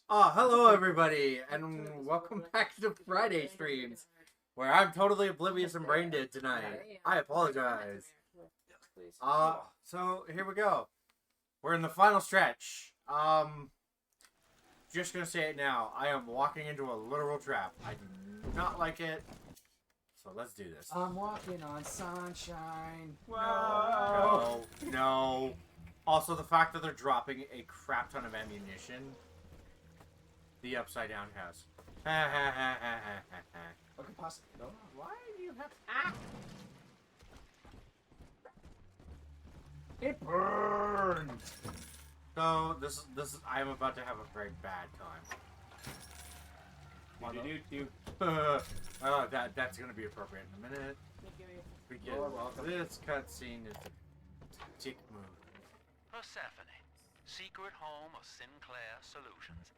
Hello everybody, and welcome back to Friday streams, where I'm totally oblivious and brain dead tonight. I apologize. So here we go. We're in the final stretch. Just gonna say it now. I am walking into a literal trap. I do not like it. So let's do this. I'm walking on sunshine. No. No. Also, the fact that they're dropping a crap ton of ammunition. The upside down house. Okay, pause. No. Why do you have? Ah! It burned. So this is. I am about to have a very bad time. That's gonna be appropriate in a minute. Because this cutscene is a tick move. Persephone, secret home of Sinclair Solutions.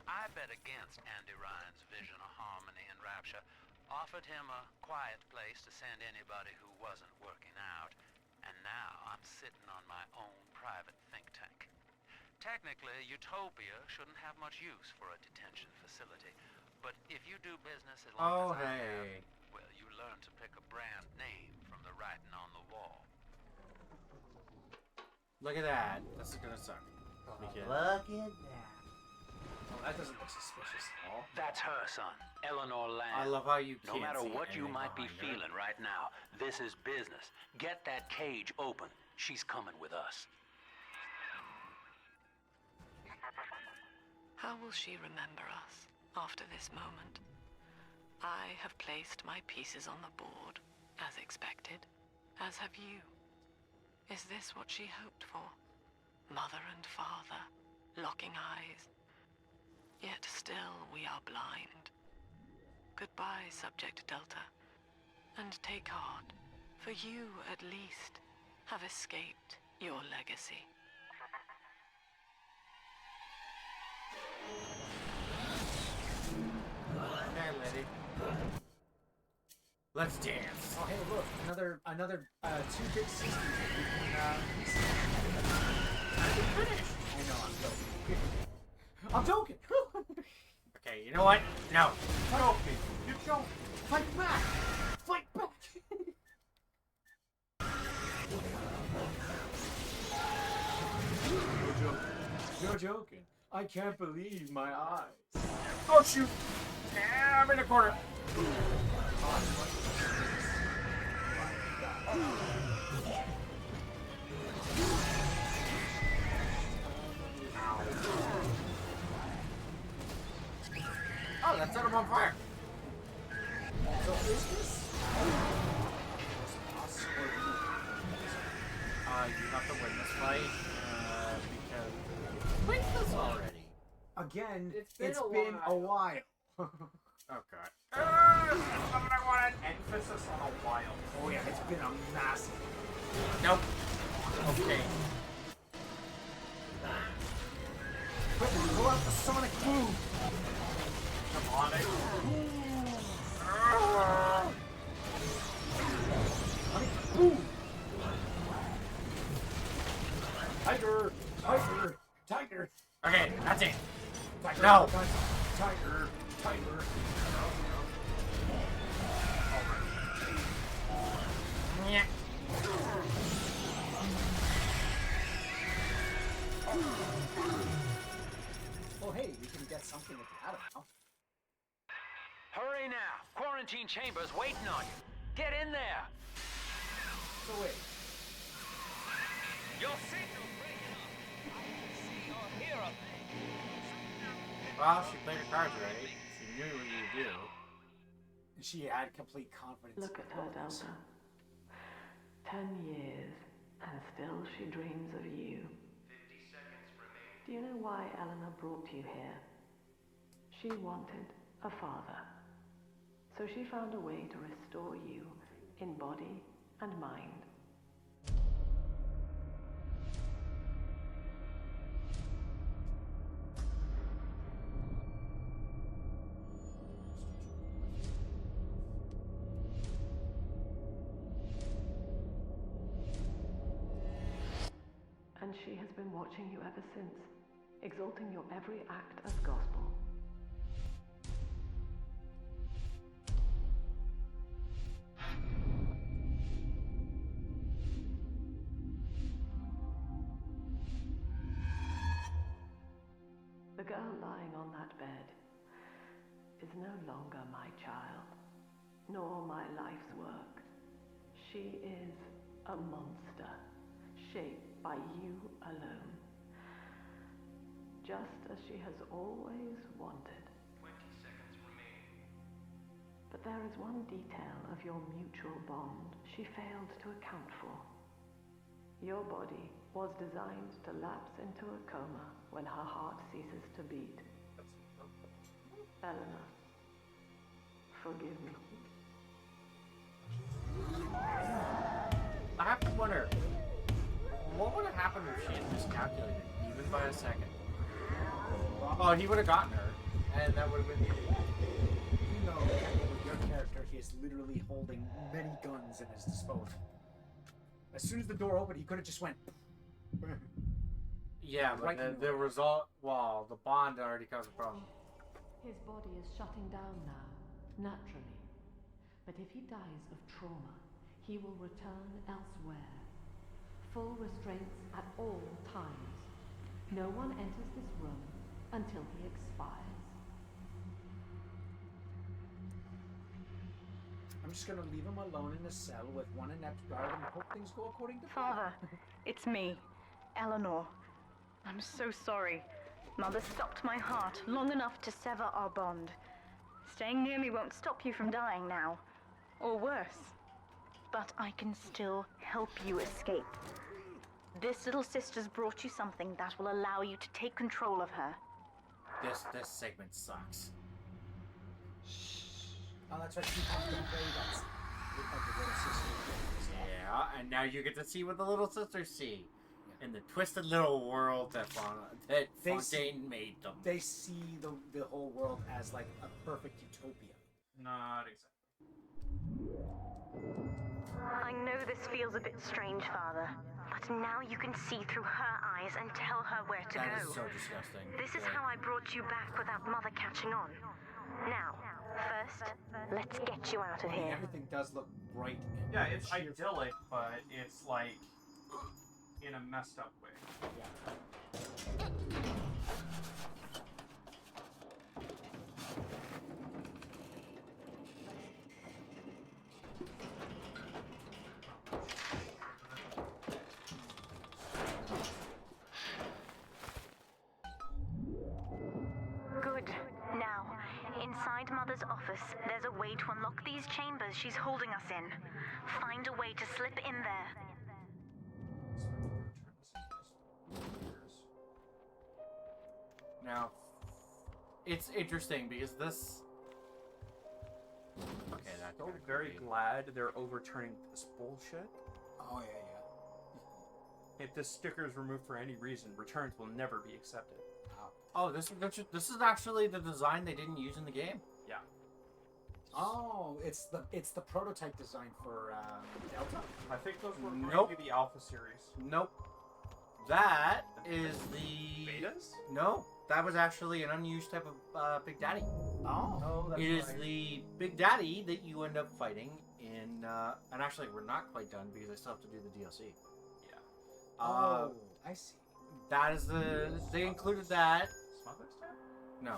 I bet against Andy Ryan's vision of harmony and rapture, offered him a quiet place to send anybody who wasn't working out, and now I'm sitting on my own private think tank. Technically, Utopia shouldn't have much use for a detention facility, but if you do business as long as I have, well, you learn to pick a brand name from the writing on the wall. Look at that. That's gonna suck. Look at that. Oh, that doesn't look suspicious at all. That's her, son, Eleanor Lamb. I love how you can't No matter see what you anything might be behind her. feeling right now, this is business. Get that cage open. She's coming with us. How will she remember us after this moment? I have placed my pieces on the board, as expected, as have you. Is this what she hoped for? Mother and father, locking eyes. Yet still we are blind. Goodbye, Subject Delta. And take heart, for you, at least, have escaped your legacy. Okay, lady. Let's dance. Oh, hey, look, another 2 big 60s. I know, I'm joking. Okay, you know what? No. Joking. You're joking. Fight back. Fight back. You're joking. I can't believe my eyes. Oh shoot! Yeah, I'm in the corner. Oh, that set him on fire. So is this? You have to win this fight because we played this already. Again, It's been a a while. Oh god. That's not what I wanted. Emphasis on a while. Oh yeah, it's been a massive. Nope. Okay. Quick, pull out the sonic boom. Come on. Boom. Tiger, tiger, tiger. Okay, that's it. Tiger, No. tiger, tiger. Yeah. Oh hey, we can get something with that now. Hurry now. Quarantine chamber's waiting on you. Get in there. So wait, Your signal's breaking up. I can see or hear a thing. Well, she played her cards right. She knew what you would do. she had complete confidence. Look at her, Delta. 10 years, and still she dreams of you. 50 seconds remain. Do you know why Eleanor brought you here? She wanted a father. So she found a way to restore you in body and mind. And she has been watching you ever since. exalting your every act as gospel. The girl lying on that bed is no longer my child, nor my life's work. She is a monster, shaped by you alone. Just as she has always wanted. 20 seconds remaining. But there is one detail of your mutual bond she failed to account for. Your body was designed to lapse into a coma when her heart ceases to beat. Eleanor, forgive me. I have to wonder, what would have happened if she had miscalculated, even by a second? Oh, he would have gotten her, and that would have been... You know, your character is literally holding many guns at his disposal. As soon as the door opened, he could have just went... Yeah, but Right the result... Well, the bond already caused a problem. His body is shutting down now, naturally. But if he dies of trauma, he will return elsewhere. Full restraints at all times. No one enters this room until he expires. I'm just gonna leave him alone in a cell with one inept guard and hope things go according to plan. Father, it's me, Eleanor. I'm so sorry. Mother stopped my heart long enough to sever our bond. Staying near me won't stop you from dying now. Or worse. But I can still help you escape. This little sister's brought you something that will allow you to take control of her. This segment sucks. Oh, that's right. You have to play that. Like the little sister. Yeah, and now you get to see what the little sisters see. In the twisted little world that Fontaine made them. They see the whole world as like a perfect utopia. Not exactly. I know this feels a bit strange, Father. But now you can see through her eyes and tell her where to That go. is so disgusting. This is how I brought you back without Mother catching on. Now, first, let's get you out of here. Everything does look bright. And Yeah, it's cheerful. idyllic, but it's like in a messed up way. Yeah. Good. Now, inside Mother's office, there's a way to unlock these chambers she's holding us in. Find a way to slip in there. Now, it's interesting because this... Okay, that's So very glad they're overturning this bullshit. Oh, yeah. If this sticker is removed for any reason, returns will never be accepted. Oh, this is actually the design they didn't use in the game. Yeah. Oh, it's the prototype design for Delta. I think those were Nope. going to be the Alpha series. Nope. That is the... Betas? No, that was actually an unused type of Big Daddy. Oh. Oh, that's It is right. the Big Daddy that you end up fighting in... and actually, we're not quite done because I still have to do the DLC. Yeah. Oh, I see. That is the... They included that... Smuggler's Tab? No,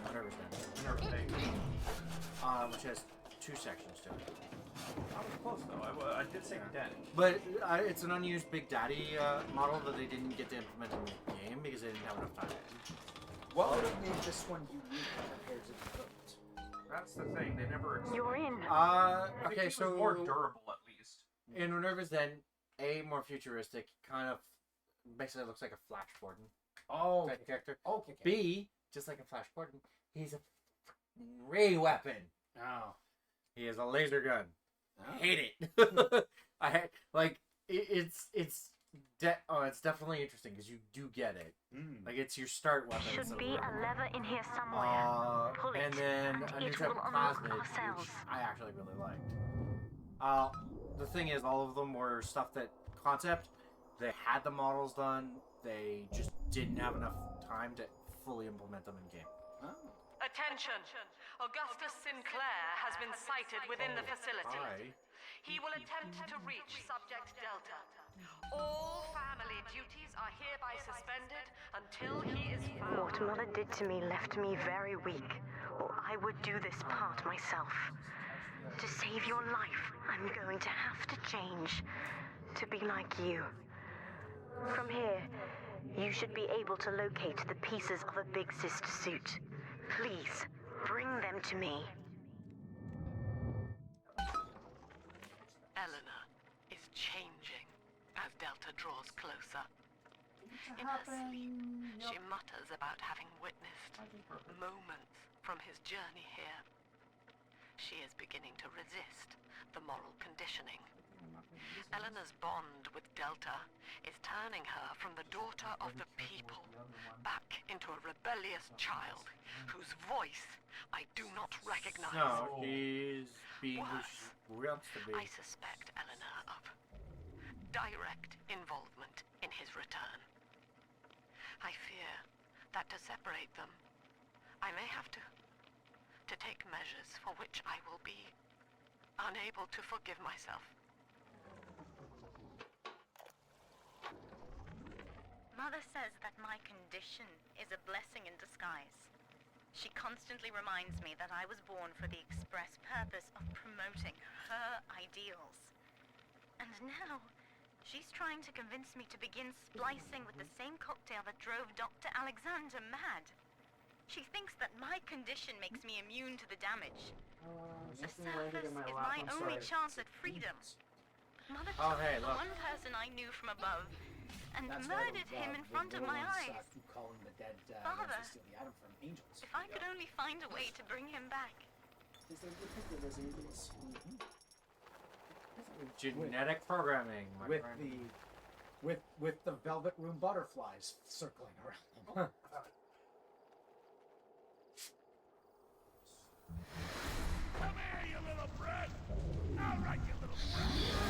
Minerva's Den. Never think. Which has 2 sections to it. I was close though. I did say den. But it's an unused Big Daddy model that they didn't get to implement in the game because they didn't have enough time. What would have made this one unique compared to the others? That's the thing. They never. You're in. I think Okay, it so was more durable at least. in Minerva's Den, A, more futuristic, kind of basically looks like a Flash Gordon Oh, type character. okay. B, just like a Flash Gordon, he's a ray weapon. Oh. He has a laser gun. Oh. I hate it. It's definitely interesting because you do get it. Mm. Like it's your start weapon. Should instead of be a a weapon. lever in here somewhere. Pull it, And then and a new it type will of unlock plasmid, our which cells. I actually really liked. The thing is, all of them were stuff that concept. They had the models done. they just didn't have enough time to fully implement them in game. Oh. Attention! Augustus Sinclair has been sighted within the facility. Hi. He will attempt to reach Subject Delta. All family duties are hereby suspended until he is found. What Mother did to me left me very weak, or I would do this part myself. To save your life, I'm going to have to change to be like you. From here, you should be able to locate the pieces of a Big Sister suit. Please, bring them to me. Eleanor is changing as Delta draws closer. In her sleep, she mutters about having witnessed moments from his journey here. She is beginning to resist the moral conditioning. Eleanor's bond with Delta is turning her from the daughter of the people back into a rebellious child whose voice I do not recognize. No, she's being who she wants to be. I suspect Eleanor of direct involvement in his return. I fear that to separate them, I may have to take measures for which I will be unable to forgive myself. Mother says that my condition is a blessing in disguise. She constantly reminds me that I was born for the express purpose of promoting her ideals. And now, she's trying to convince me to begin splicing with the same cocktail that drove Dr. Alexander mad. She thinks that my condition makes me immune to the damage. The surface is my only chance at freedom. Mother took hey, the look. one person I knew from above and That's why murdered him in front of my eyes. Keep calling the dead Father. ones who steal the atom from angels. If I could only find a way to bring him back. Genetic programming, my with friend. with the velvet room butterflies circling around them. Come here, you little brat! All right, you little brat!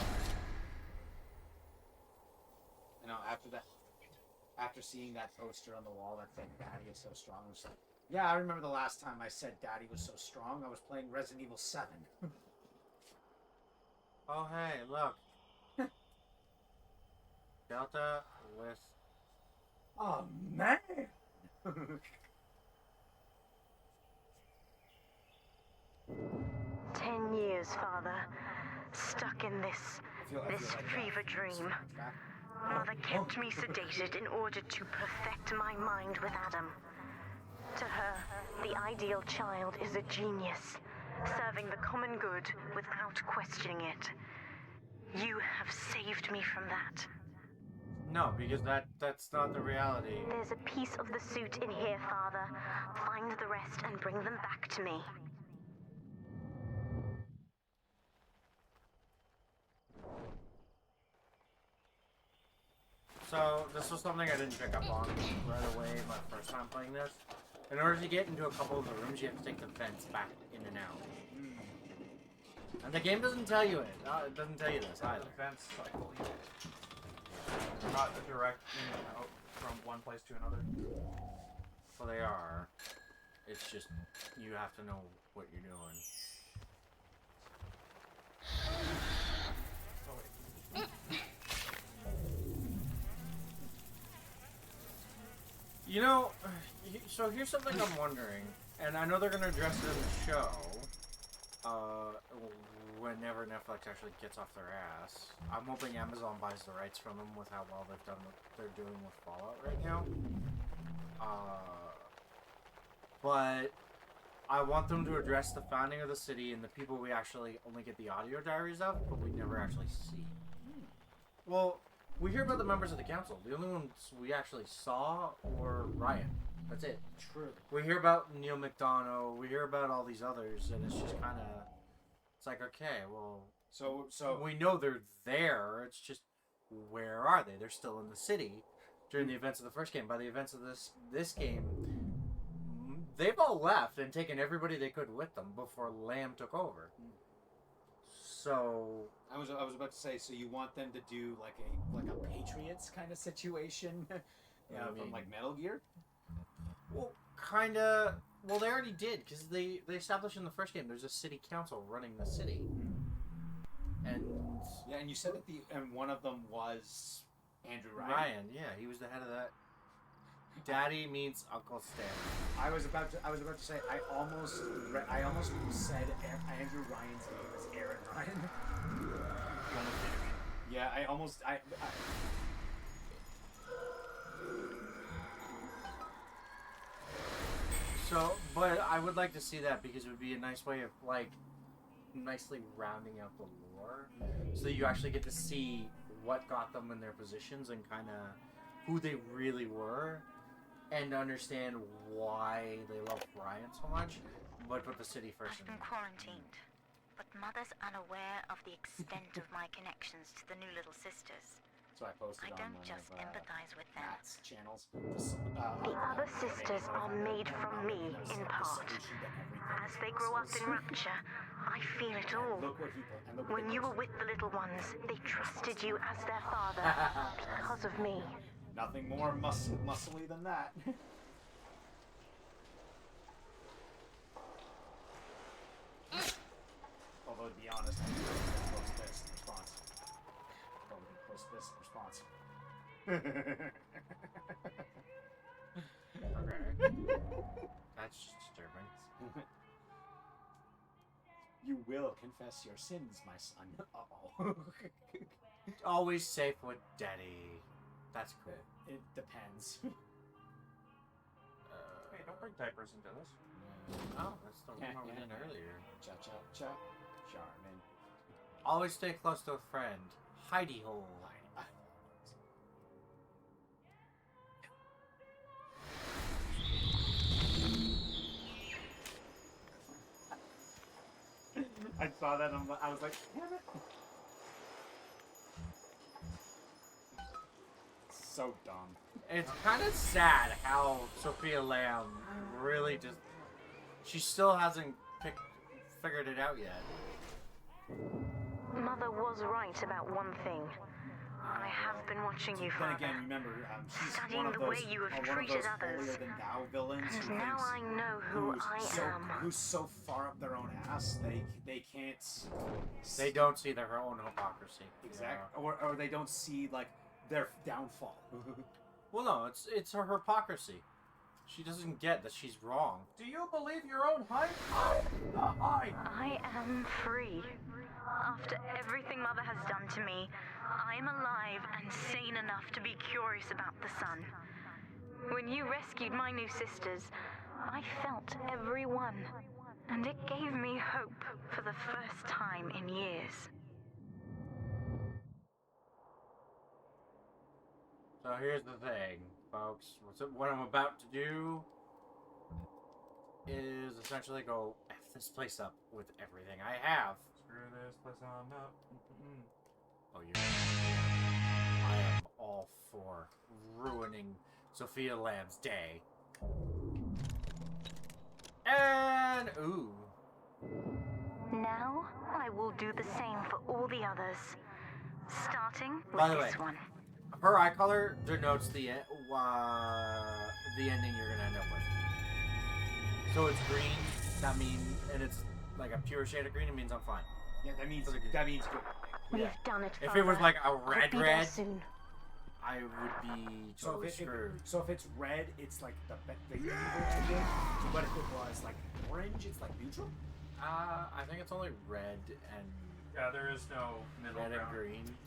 You know, after seeing that poster on the wall that said Daddy is so strong, I was like, yeah, I remember the last time I said Daddy was so strong, I was playing Resident Evil 7. Oh, hey, look. Delta with... Oh, man! 10 years, Father. Stuck in this like fever dream. so much back. Mother kept me sedated in order to perfect my mind with Adam. To her, the ideal child is a genius, serving the common good without questioning it. You have saved me from that. No, because that's not the reality. There's a piece of the suit in here, Father. Find the rest and bring them back to me. So, this was something I didn't pick up on right away my first time playing this. In order to get into a couple of the rooms, you have to take the fence back in and out. And the game doesn't tell you it. It doesn't tell you this either. Events, I believe. They're not a direct in and out from one place to another. Well, they are. It's just, you have to know what you're doing. Oh, wait. You know, so here's something I'm wondering, and I know they're going to address it in the show, whenever Netflix actually gets off their ass. I'm hoping Amazon buys the rights from them with how well they've done what they're doing with Fallout right now. But I want them to address the founding of the city and the people we actually only get the audio diaries of, but we never actually see. Well, we hear about the members of the council. The only ones we actually saw were Ryan. That's it. True. We hear about Neil McDonough. We hear about all these others, and it's just kind of... It's like, okay, well... So we know they're there. It's just, where are they? They're still in the city during the events of the first game. By the events of this game, they've all left and taken everybody they could with them before Lamb took over. So I was about to say, so you want them to do like a Patriots kind of situation, Yeah, I from mean- like Metal Gear. well, kinda. Well, they already did because they established in the first game there's a city council running the city, and Yeah, and you said that and one of them was Andrew Ryan. Ryan, yeah, he was the head of that. Daddy meets Uncle Stan. I was about to say I almost said Andrew Ryan's name is Aaron Ryan. Yeah, I almost So, but I would like to see that because it would be a nice way of like nicely rounding out the lore, so that you actually get to see what got them in their positions and kind of who they really were, and understand why they love Ryan so much, but put the city first. I've been quarantined, but Mother's unaware of the extent of my connections to the new little sisters. So I posted I on don't one just of empathize with them. Matt's channels. The other sisters are made from me, in part. As they grow up in Rapture, I feel it all. Look what he put. And look what When they you were posted. with the little ones, they trusted you as their father because of me. Nothing more muscly than that. Although to be honest, I'm close to this response. Probably close to this response. That's just disturbing. You will confess your sins, my son. Uh-oh. Always safe with Daddy. That's cool. It depends. Hey, don't bring diapers into this. Oh, that's the one we did earlier. Cha-cha-cha. Charmin. Always stay close to a friend. Hidey hole. I saw that and I was like, damn it. So dumb. It's kind of sad how Sophia Lamb really just... She still hasn't figured it out yet. Mother was right about one thing. I have been watching you, Then Father. again, remember, she's Studying one of the those, way you have one of treated those others. holier-than-thou villains And who now thinks, I know who I am. who's so far up their own ass, they can't... They don't see their own hypocrisy. Exactly. Or they don't see, like, their downfall. Well, no, it's her hypocrisy. She doesn't get that she's wrong. Do you believe your own hype? I am free. After everything Mother has done to me, I am alive and sane enough to be curious about the sun. When you rescued my new sisters, I felt every one, and it gave me hope for the first time in years. So here's the thing, folks. What I'm about to do is essentially go F this place up with everything I have. Screw this place on up. Oh, you. I am all for ruining Sophia Lamb's day. And ooh. Now, I will do the same for all the others. Starting By with the this way, one. her eye color denotes the ending you're gonna end up with. So it's green. That means, and it's like a pure shade of green. It means I'm fine. Yeah, that means good. We've Yeah. done it, If it was Father. like a I'll red be there red, soon. I would be So totally if, screwed. so if it's red, it's like the evil ending. But if it was like orange, it's like neutral. I think it's only red and Yeah, there is no middle red and ground. green.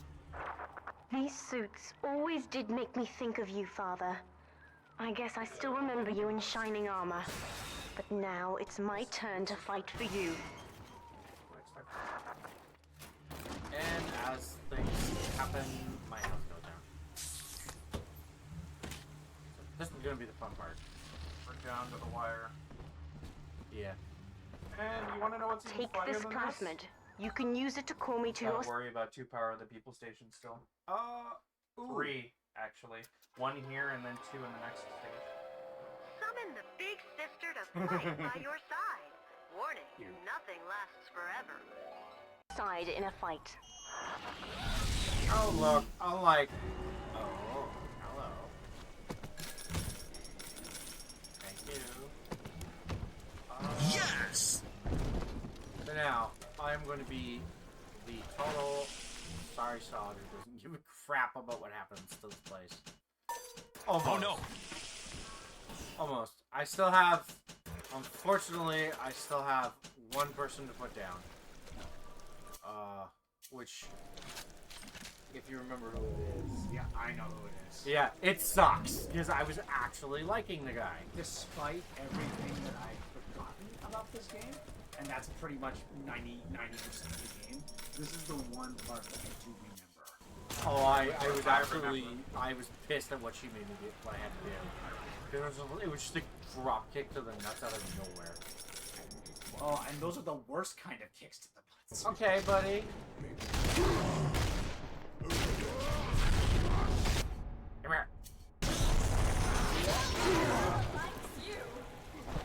These suits always did make me think of you, Father. I guess I still remember you in shining armor. But now it's my turn to fight for you. And as things happen, my house goes down. This is gonna be the fun part. We're down to the wire. Yeah. And you want to know what's even Take funnier this than plasmid. You can use it to call me to this? your... Don't worry about 2 Power of the People station still. Ooh. 3, actually. 1 here and then 2 in the next stage. Summon the big sister to fight by your side. Warning, nothing lasts forever. side in a fight. Oh look, I'm like, oh, hello. Thank you. Yes! So now, I'm going to be the total sorry sod who doesn't give a crap about what happens to this place. Almost. Oh no! Almost. I still have, unfortunately, I still have one person to put down. Which, if you remember who it is. Yeah, I know who it is. Yeah, it sucks, because I was actually liking the guy. Despite everything that I've forgotten about this game, and that's pretty much 90% of the game, this is the one part that I do remember. Oh, I was actually, I was pissed at what she made me do, what I had to do. It was just a drop kick to the nuts out of nowhere. Oh, and those are the worst kind of kicks to the nuts. Okay, buddy. Come here.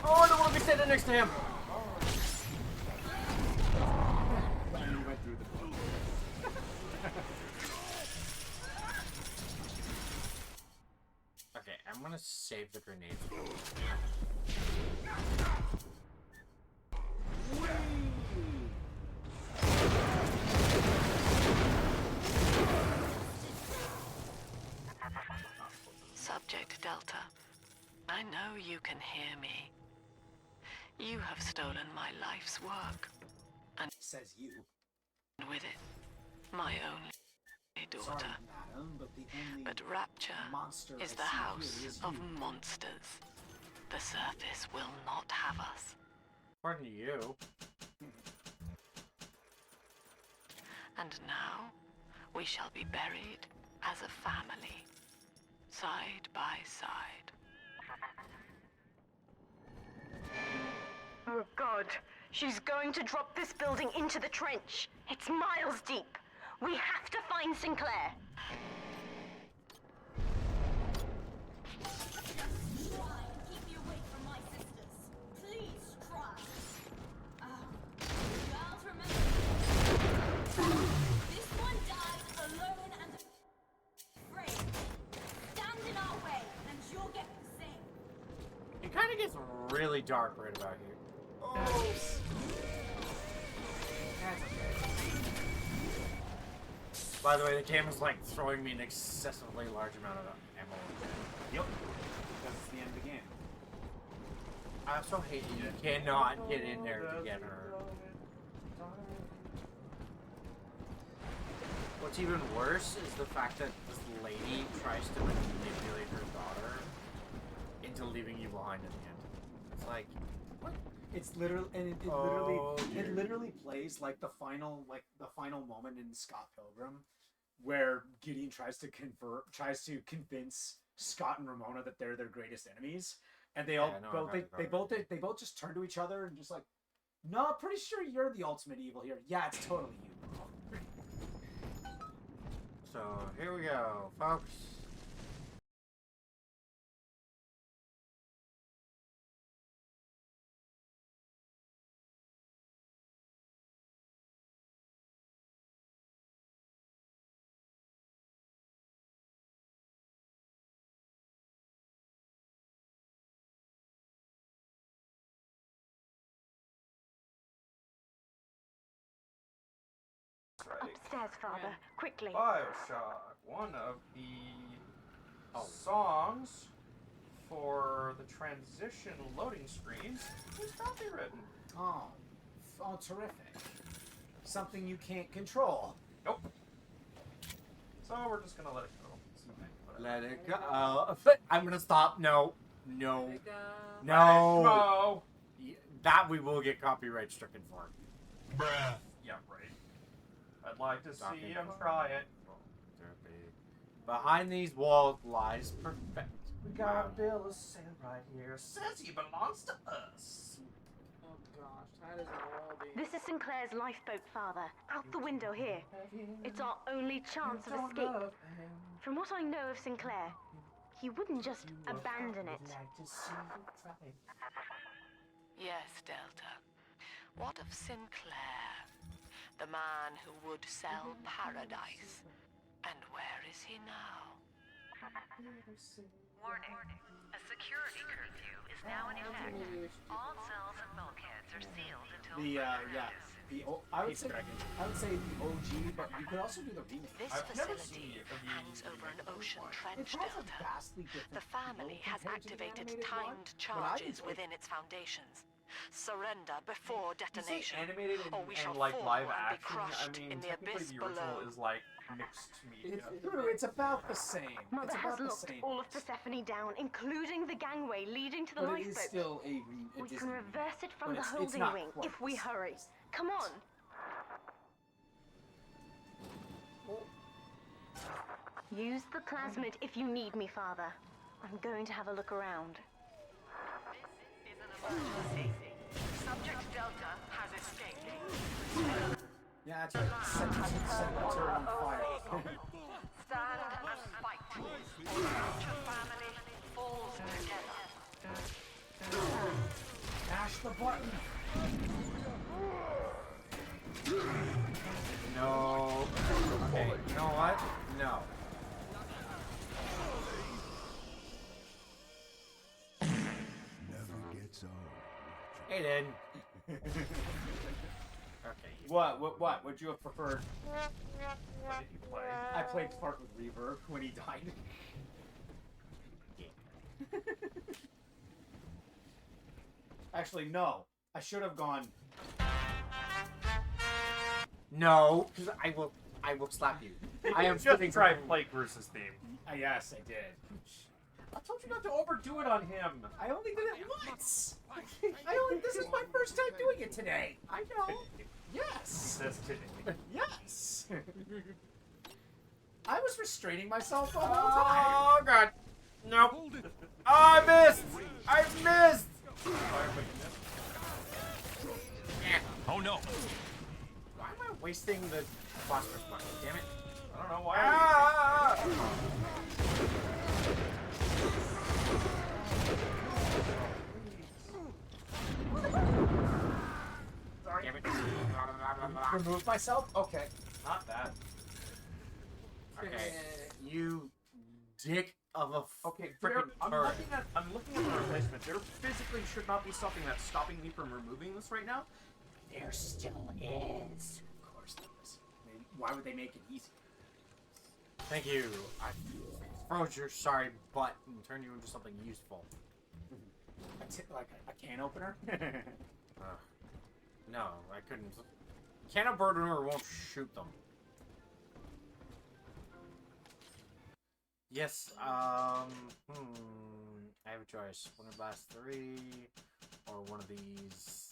Oh, I don't want to be sitting next to him. And you went through the book. Okay, I'm gonna save the grenades. Subject Delta, I know you can hear me. You have stolen my life's work, and Says you. with it, my only daughter. Sorry, madam, but the only But Rapture monster is I the see house here is of you. monsters. The surface will not have us. Pardon you. And now, we shall be buried as a family, side by side. Oh God, she's going to drop this building into the trench. It's miles deep. We have to find Sinclair. Try and keep me away from my sisters. Please try. Girls, remember. This one died alone and afraid. Stand in our way, and you'll get the same. It kind of gets really dark right about here. That's okay. By the way, the game is like throwing me an excessively large amount of ammo. Yep. Because it's the end of the game. I also hate that you cannot get in there to get her. What's even worse is the fact that this lady tries to manipulate her daughter into leaving you behind in the end. It's like, what? It's literally, and it Oh, it dear. literally plays like the final moment in Scott Pilgrim, where Gideon tries to convince Scott and Ramona that they're their greatest enemies, and they all Yeah, no, I both got it. they both just turn to each other and just like, no, pretty sure you're the ultimate evil here. Yeah, it's totally you, bro. So here we go, folks. Upstairs, Father. Quickly. Bioshock, one of the songs for the transition loading screens is copywritten. Oh, terrific. Something you can't control. Nope. So we're just gonna let it go. It's okay, whatever. Let it go. I'm gonna stop. No. No. Let it go. No. Let it go. That we will get copyright stricken for. Bruh. Yeah, right. I'd like to Talking see him about- try it. Behind these walls lies perfect. We got a bill of sale right here. Says he belongs to us. Oh gosh, that is all the. This is Sinclair's lifeboat, Father. Out the window here. It's our only chance of escape. From what I know of Sinclair, he wouldn't just abandon it. Yes, Delta. What of Sinclair? The man who would sell paradise. And where is he now? Warning. A security curfew is now in effect. All cells and bulkheads are sealed until further notice. I would say the OG, but you could also do the remake. This I've never seen facility it. hangs over an ocean trench It has a delta. vastly different The family feel has compared to the activated animated timed one, but I charges enjoyed within its foundations. Surrender before You say detonation, animated or we shall and like fall live and be action. I crushed mean, in the technically abyss the original below. is like mixed media. It's true. It's about the same. Mother It's has about the locked same. all of Persephone down, including the gangway leading to the But it is lifeboat. still a We Disney can remake. reverse it from But the it's holding not wing quite if we the same. hurry. Come on. Use the plasmid if you need me, Father. I'm going to have a look around. This is an emergency. Subject Delta has escaped. Yeah, that's right. Set her on fire. Stand and fight. Or future family falls together. Mash the button. No. Okay, you know what? No. Never gets old. Aiden. Okay. What? Would you have preferred? What did you play? I played Fart with Reverb when he died. Actually, no. I should have gone. No, because I will slap you. I am just flipping try from- play Bruce's theme. Yes, I did. I told you not to overdo it on him. I only did it once. This is my first time doing it today. I know. Yes. That's kidding. Yes. I was restraining myself the whole time. Oh god. Nope. Oh, I missed. I missed. Oh no! Why am I wasting the phosphorus bucket? Damn it. I don't know why. Ah! Sorry. Damn it. Remove myself? Okay. Not that. Okay. You dick of a Okay, freaking I'm turd. looking at the replacement. There physically should not be something that's stopping me from removing this right now. There still is. Of course there is. I mean, why would they make it easy? Thank you. I froze your sorry butt and turned you into something useful. Like a can opener? No, I couldn't. Can opener won't shoot them. Yes, I have a choice. One of Blast 3, or one of these,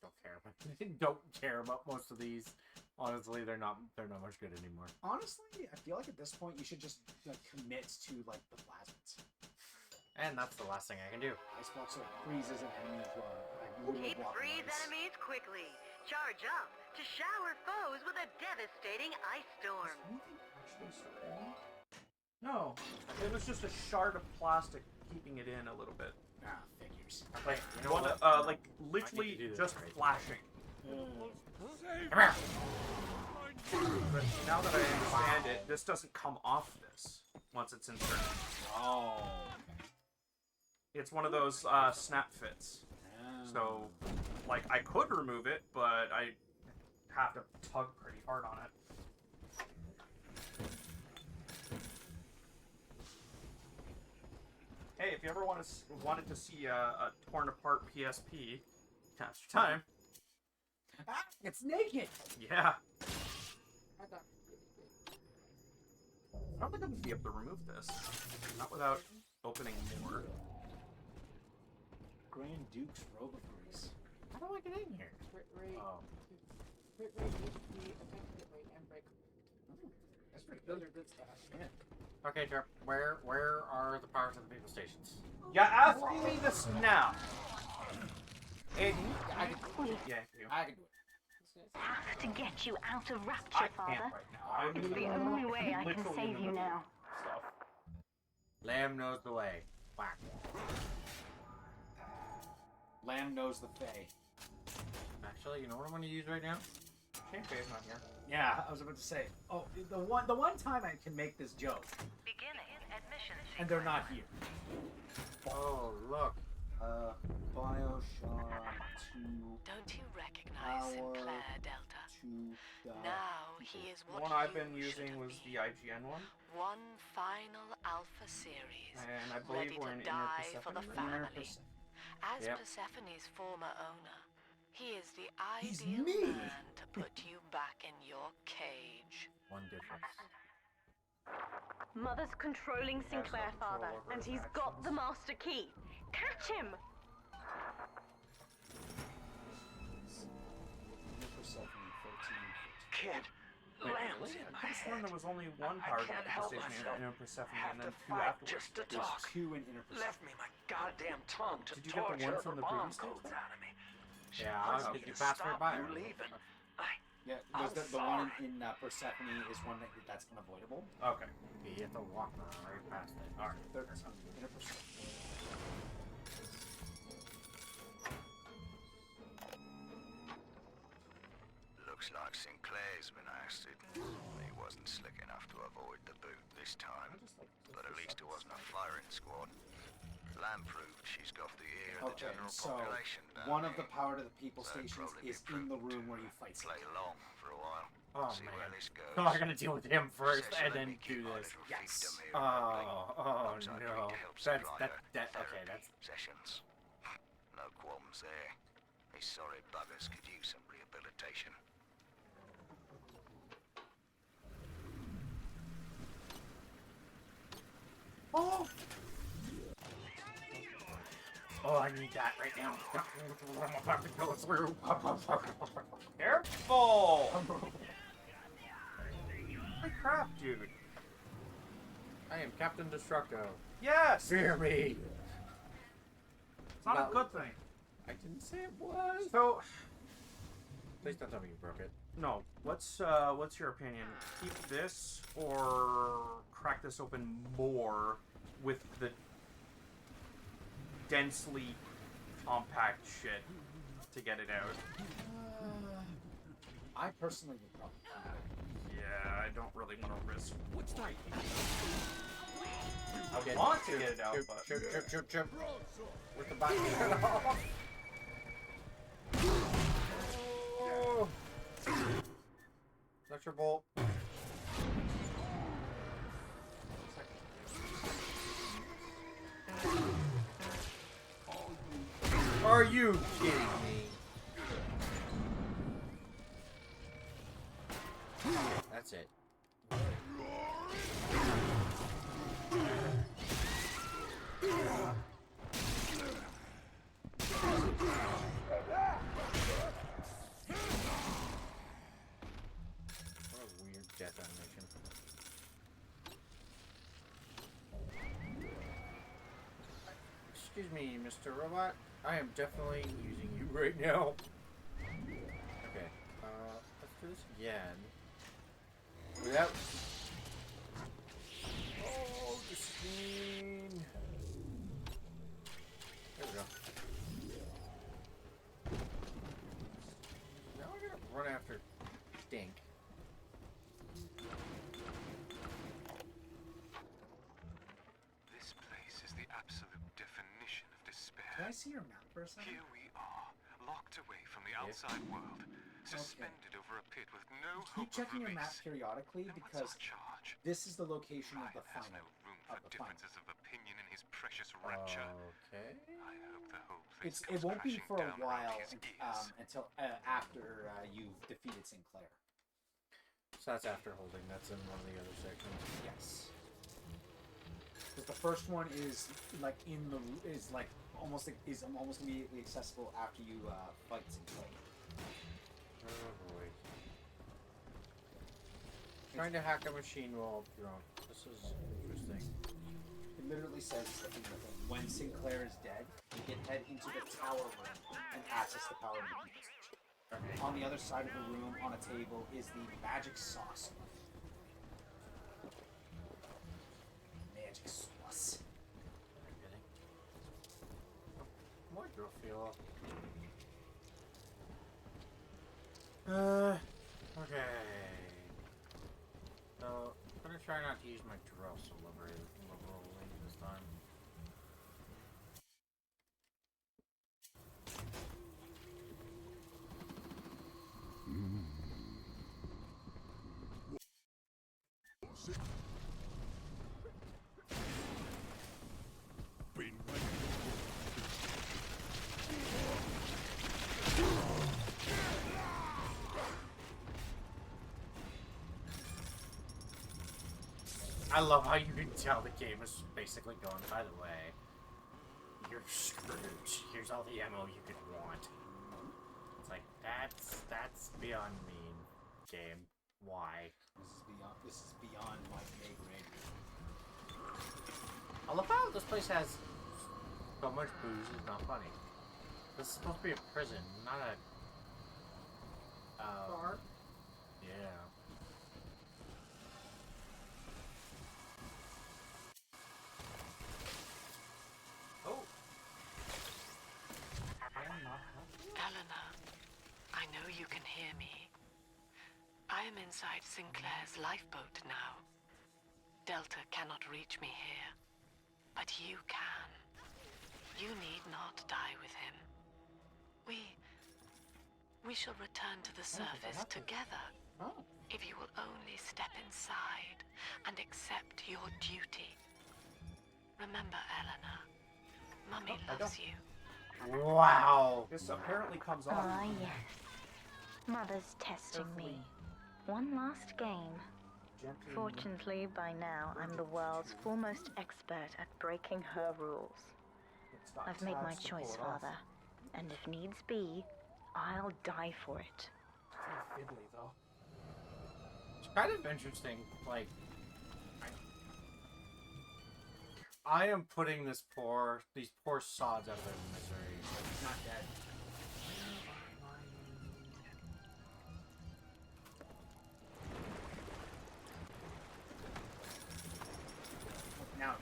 don't care about, don't care about most of these. Honestly, they're not much good anymore. Honestly, I feel like at this point you should just commit to like the plasmids. And that's the last thing I can do. Icebox like freezes and enemies Keep freeze enemies quickly. Charge up to shower foes with a devastating ice storm. No, it was just a shard of plastic keeping it in a little bit. Ah, figures. Like You know one, what? like literally do this just right. flashing. Come here. But now that I understand it, this doesn't come off this once it's inserted. Oh. It's one of those snap fits. So, like, I could remove it, but I have to tug pretty hard on it. Hey, if you ever wanted to see a torn apart PSP, now's your time. Ah, it's naked. Yeah. I don't think I'm gonna be able to remove this. Not without opening more. Grand Duke's robe of grace. How do I get in here? Oh. That's pretty good. Those are good stuff. Yeah. Okay, Trip. Where are the powers of the people stations? Yeah, asking me this now. Aiden, I can do it. yeah, you. I can do it. Have to get you out of I Rapture, can't Father. right now. I'm It's the only way I can literally save in the you middle now. of stuff. Lamb knows the way. Whack. Lamb knows the Fae. Actually, you know what I'm gonna use right now? Shinpei's not here. Yeah, I was about to say. Oh, the one time I can make this joke, Beginning admission and they're not here. Oh, look. Bioshock 2. Don't you recognize Sinclair, Delta? Now he is what The one I've you been should using have was been. the IGN one. One final Alpha series, And I believe ready we're to in die Inner for the Persephone. family. As Yep. Persephone's former owner, he is the He's ideal me. man to put you back in your cage. One difference. Mother's controlling He has no Sinclair, control father, over and his he's got actions. the master key. Catch him! Persephone 13. Kid, Wait, Lamb's really? in my I just learned there head. was only one I power can't help station myself. in Inner Persephone Have and then to two fight afterwards. just to There's talk. 2 in Inner Persephone. Left me my goddamn tongue to Did you get the one torture from the the bomb previous codes station? out of me. She Yeah, wants I'll me get you to passed right stop by you her. leaving. Yeah, I'm the one sorry. in Persephone is one that's unavoidable. Okay. Okay, you have to walk right past it. Alright. 13. Inner Persephone. Looks like Sinclair's been ousted. He wasn't slick enough to avoid the boot this time, but at least it wasn't a firing squad. Lamb proved she's got the ear of the Okay, general so population down one of the there. power to the people So it'd stations probably be is in the prudent room to where you fight. play along for a while. Oh, See where man. this goes. Oh, I gotta deal with him first Says and let then me keep do my this. little Yes. fiefdom here Oh, remotely. oh Once I no. agree to help That's supply that her that okay. therapy That's sessions. No qualms there. These sorry buggers could use some rehabilitation. oh. Oh, I need that right now. I'm about to go through. Careful! Holy crap, dude. I am Captain Destructo. Yes! Fear me. It's not a good thing. I didn't say it was. So, Please don't tell me you broke it. no. What's your opinion? Keep this or crack this open more with the densely compact shit to get it out? I personally would probably keep it. Yeah, I don't really want to risk. What's that? I want to get it out, but Chip. With the button. Oh. Electro bolt. Are you kidding me? That's it. What a weird death animation. Excuse me, Mr. Robot. I am definitely using you right now. Okay, let's do this again. Without... Oh, the screen. There we go. Now I gotta run after Dink. This place is the absolute definition of despair. Can I see your map for a second? Here we are, locked away from the outside world, suspended over a pit with no hope Keep checking of your map release. periodically And what's because our charge? this is the location of Ryan the has final. no room for Of the final. differences of opinion in his precious rapture. Okay. I hope the whole place It comes won't be crashing for a down around while his ears. until after you've defeated Sinclair. So that's after holding. That's in one of the other sections. Yes. Because the first one is like almost immediately accessible after you fight Sinclair. Oh boy. Trying to hack a machine while drunk. This is interesting. It literally says when Sinclair is dead, you can head into the tower room and access the power of the people station. Okay. On the other side of the room, on a table, is the magic sauce. Magic sauce. More drill fuel. Okay. So, I'm gonna try not to use my drill so liberally this time. I love how you can tell the game is basically going, by the way, you're screwed. Here's all the ammo you could want. It's like, that's beyond mean, game. Why? This is beyond my pay grade. I love how this place has so much booze, it's not funny. This is supposed to be a prison, not a... Bar? Yeah. Oh. Eleanor, I know you can hear me. I am inside Sinclair's lifeboat now. Delta cannot reach me here, but you can. You need not die with him. We shall return to the surface together. Oh. If you will only step inside and accept your duty. Remember, Eleanor, Mummy loves you. Wow. This apparently comes off. Ah, yes. Mother's testing me. One last game. Gently. Fortunately, by now, I'm the world's foremost expert at breaking her rules. It's got I've made my tabs to pull choice, it off. Father. And if needs be, I'll die for it. It's very fiddly, though. It's kind of interesting, like... I am putting these poor sods out of their misery. He's not dead. Now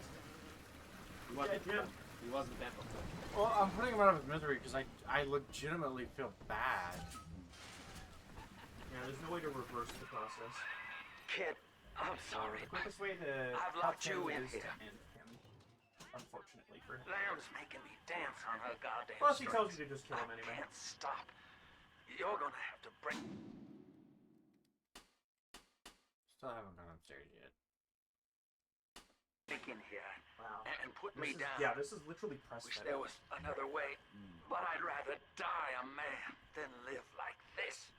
it's dead. He wasn't dead before. Well, I'm putting him out of his misery because I legitimately feel bad. Yeah, there's no way to reverse the process. Kid, I'm sorry. The quickest way to I've help locked you him in is to here. end him. Unfortunately for him. Lamb's making me dance on her goddamn Plus, he tells strings. you to just kill him I anyway. can't stop. You're gonna have to break. Still haven't gone upstairs yet. Break in here Wow. and put This me is, down. yeah, this is literally press Wish fed. there was another way, but I'd rather die a man than live like this.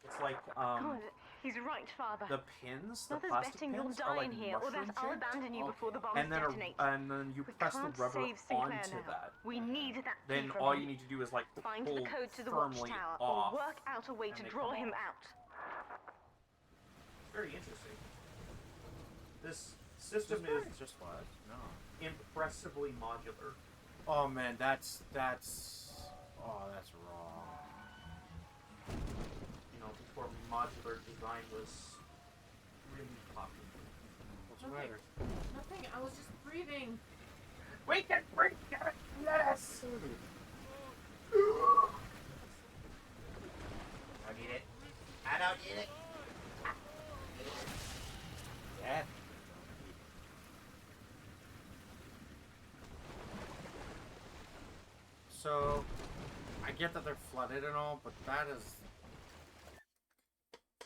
It's like, God, he's right, Father. the pins, the Mother's plastic betting you'll pins, die are like in here, or that mushroom I'll shaped. abandon you before the bombs And then, detonate. and then you We press the can't rubber save Sinclair onto now. that. We need that Then key from all him. you need to do is like Find pull the code to the firmly watchtower, off. or work out a way and to they draw come him off. out. Very interesting. This system is Just what? No. impressively modular. Oh man, that's wrong. You know, before modular design was really popular. What's the matter? Nothing, I was just breathing. We can break it! Yes! I need it. I don't need it. Yeah. So, I get that they're flooded and all, but that is...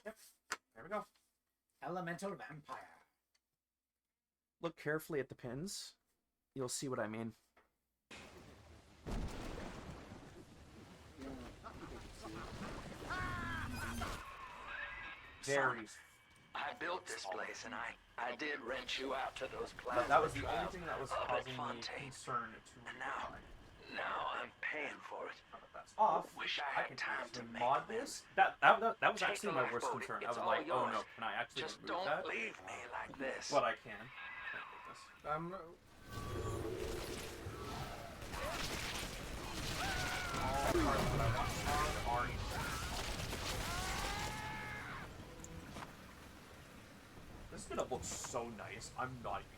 Yep, there we go. Elemental vampire. Look carefully at the pins. You'll see what I mean. Very. I built this place, and I did rent you out to those clouds. That was the only thing that was causing me concern to And now I'm paying for it. that's off. Wish I I had can time to actually make mod this. this. That was Take actually the my worst lifeboat. concern. I It's was all like, oh no, yours. can I actually Just remove don't that? leave me like this. But I can. Thank goodness. All parts that I want are in there. This is gonna look so nice. I'm not even.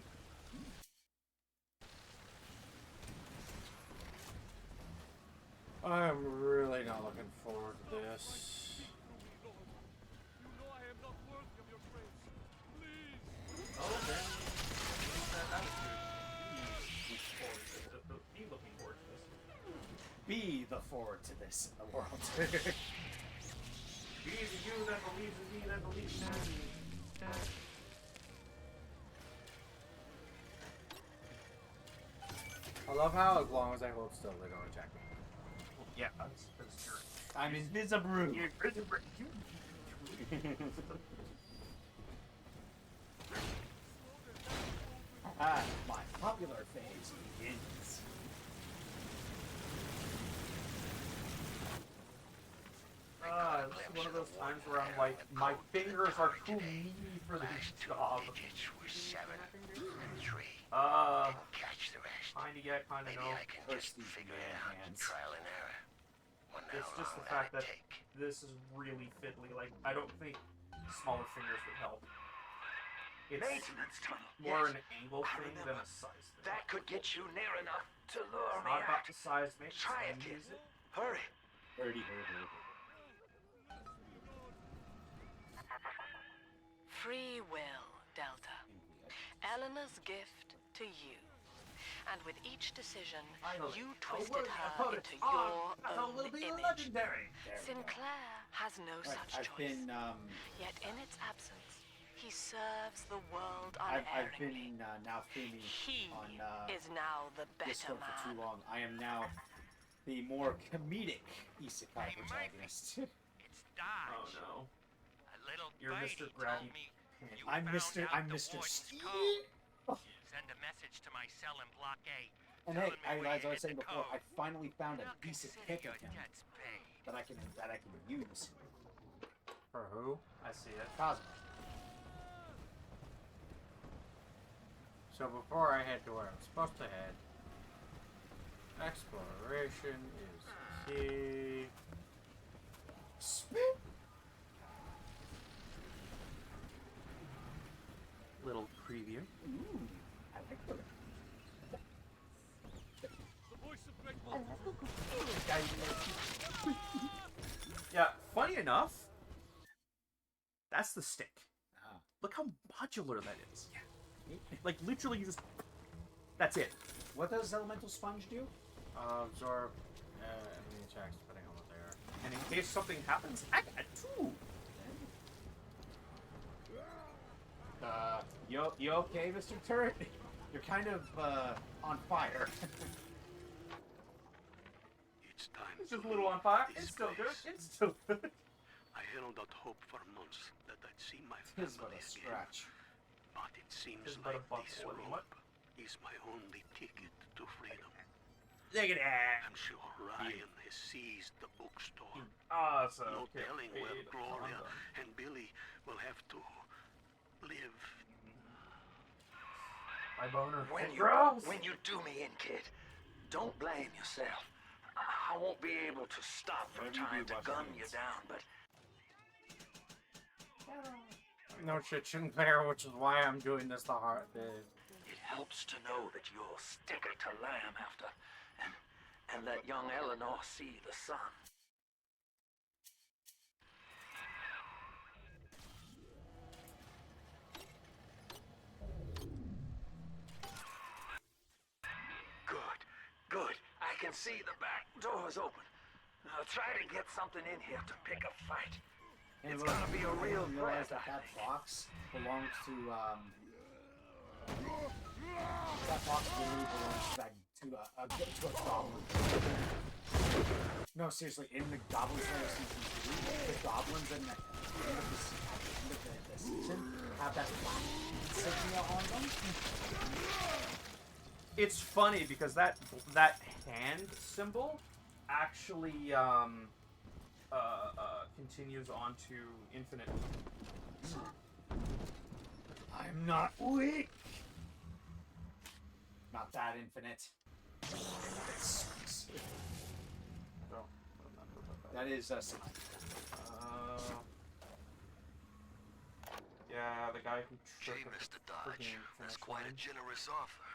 I'm really not looking looking forward to this. You know I am not worthy of your praise. Please. Oh, then. That attitude. Be looking forward to this. Be the forward to this in the world. Be the you that believes in me that believes in me. I love how as long as I hold still, they don't attack me. Yeah, that's because you're... I'm invisible. You're invisible. My popular phase begins. This is one of those times where I'm like, my fingers are too meaty for this job. Kinda get, kinda no. Just figure it out. Trial and error. It's just the fact that this is really fiddly. Like, I don't think smaller fingers would help. It's Maintenance tunnel. more Yes. an angle thing than a size thing. That could get you near enough to lure It's me not about out. the size, mate. Try it, kid. Hurry. Hurry. Free will, Delta. Eleanor's gift to you. And with each decision, you twisted her into your own image. Legendary. Sinclair has no such I've choice. been, Yet in its absence, he serves the world I've unerringly. been now streaming He on is now the better Discord for too man. long. I am now the more comedic isekai protagonist. It's Dodge. Oh no. A little You're birdie Mr. told Grabby. me you I'm found Mr. out I'm the Mr. warden's Steve. code. Send a message to my cell in Block A. And hey, telling me where as you I hit was saying the before, I code. finally found a I'll decent consider pick your of him debts paid. that I can use. For who? I see it. Cosmo. So before I head to where I'm supposed to head, exploration is key. Little preview. Ooh, I like the voice of Great Yeah, funny enough, that's the stick. Ah. Look how modular that is. Like, literally, you just... That's it. What does Elemental Sponge do? Absorb enemy attacks depending on what they are. And in case something happens, I got two. You okay, Mr. Turret? You're kind of, on fire. It's time. It's just a little on fire. It's still good. It's still good. I held out hope for months that I'd see my Tis family but a again. scratch. But it seems Tis but a like buck this boy. rope is my only ticket to freedom. Look at that. I'm sure Ryan has seized the bookstore. Awesome. No telling where Paid Gloria condom. and Billy will have to live. My boner. When you do me in, kid, don't blame yourself. I won't be able to stop from trying to gun you down, but No shit, Sinclair, which is why I'm doing this the hard. it helps to know that you'll stick it to Lamb after, and let young Eleanor see the sun. Good. I can see the back door's open. I'll try to get something in here to pick a fight. Hey, It's look, gonna be a I real didn't realize threat. that box belongs to, that box really belongs to a goblin. No, seriously, in the Goblin Slayer season 2, the goblins in the end of the season have that black insignia on them. It's funny because that hand symbol actually continues on to infinite. I'm not weak. Not that infinite. That sucks. That is Yeah, the guy who Gee, took Mr. Dodge, that's quite a generous offer.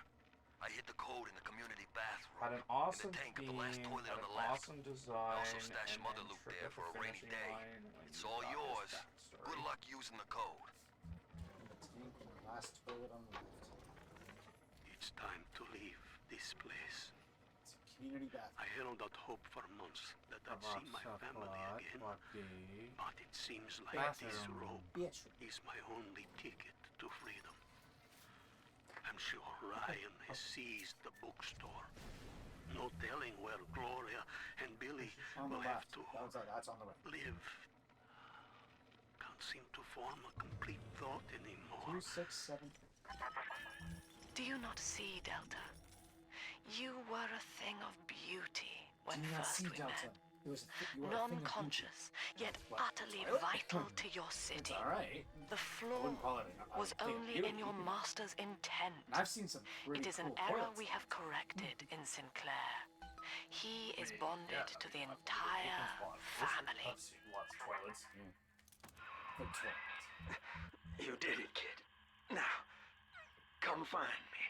I hid the code in the community bathroom. Had an awesome in the tank theme, of the last toilet had on an the left. awesome design, Also stash some and other then loot trigger there for a rainy finishing day. line, and then It's you all got his yours. backstory. Good luck using the code. In the tank and the last toilet on the left. It's time to leave this place. It's a community bathroom. I held out hope for months that I'd see my family again. But it seems like this rope is my only ticket to freedom. I'm sure Ryan has seized the bookstore. No telling where Gloria and Billy On the will have left. to That's on the right. live. Can't seem to form a complete thought anymore. 2, 6, 7. Do you not see, Delta? You were a thing of beauty when Do you not first see, we Delta? met. You were a thing of beauty. Non-conscious, yet What? utterly Toilet? vital to your city. It's alright. The I flaw wouldn't call it a was thing of only beauty. in your master's intent. And I've seen some pretty It is an cool error toilets. we have corrected in Sinclair. He is bonded to the entire family. Lots of toilets. The toilet. You did it, kid. Now, come find me.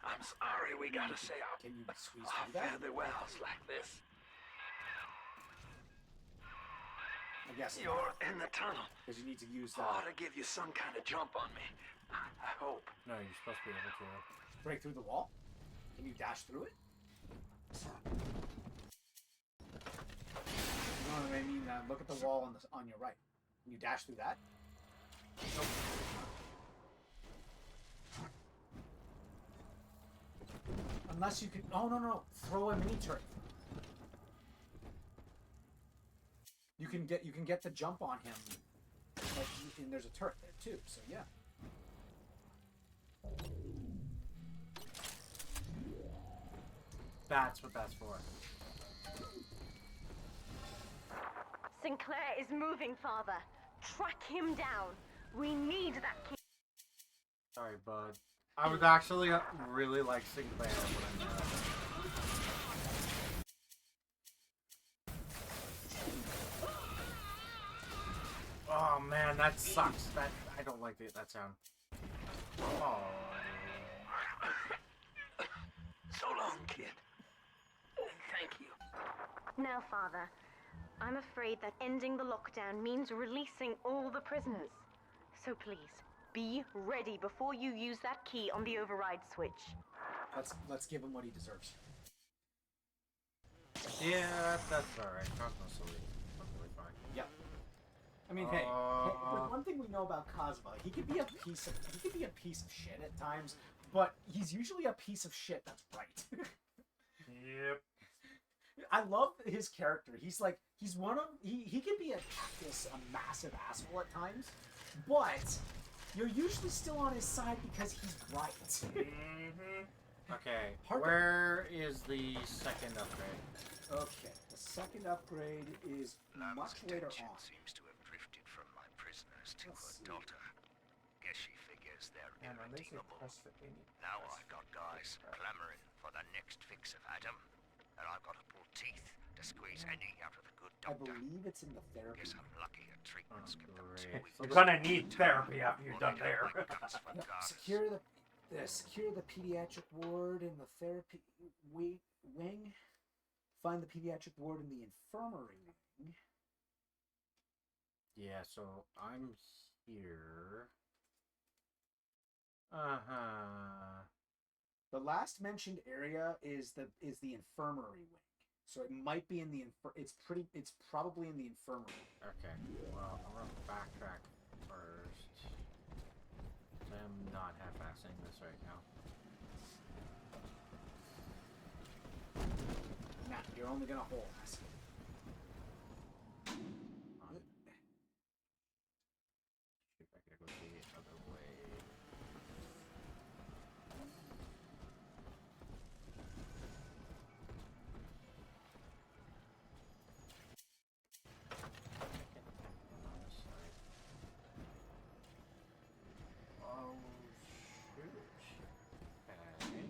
I'm sorry we gotta say our Can you squeeze our through that? feather wells like this. I guess You're in the tunnel. because you need to use Ought that. to give you some kind of jump on me. I hope. No, you're supposed to be able to. Break through the wall? Can you dash through it? You know what I mean? Look at the wall on your right. Can you dash through that? Nope. Unless you can. Oh no! Throw a mini turret. You can get the jump on him. Like, and there's a turret there too. So yeah. That's what that's for. Sinclair is moving, Father. Track him down. We need that key. Sorry, bud. I was actually really like Sinclair when I met him. Oh man, that sucks. That I don't like that sound. Oh. So long, kid. Thank you. Now, Father, I'm afraid that ending the lockdown means releasing all the prisoners. So please, be ready before you use that key on the override switch. Let's give him what he deserves. Yeah, that's alright. Cosmo's totally fine. Yeah. I mean, hey, the one thing we know about Cosmo, he could be a piece of shit at times, but he's usually a piece of shit that's right. Yep. I love his character. He's like, he can be a massive asshole at times, but you're usually still on his side because he's right. Okay, where is the second upgrade? Okay, the second upgrade is much later on. Seems to have drifted from my prisoners to her daughter. Guess she figures they're irredeemable. Now I've got guys clamoring for the next fix of Adam, and I've got to pull teeth to squeeze any out of the good I doctor. believe it's in the therapy. Guess I'm lucky a treatment's kept them 2 weeks. You're gonna need therapy after you're done there. Secure the pediatric ward in the therapy wing. Find the pediatric ward in the infirmary wing. Yeah, so I'm here. The last mentioned area is the infirmary wing. So it might be in the it's probably in the infirmary. Okay. Well, I'm gonna backtrack first. I'm not half-assing this right now. Nah, you're only gonna hold ass. If I could go the other way. Oh shoot. Okay.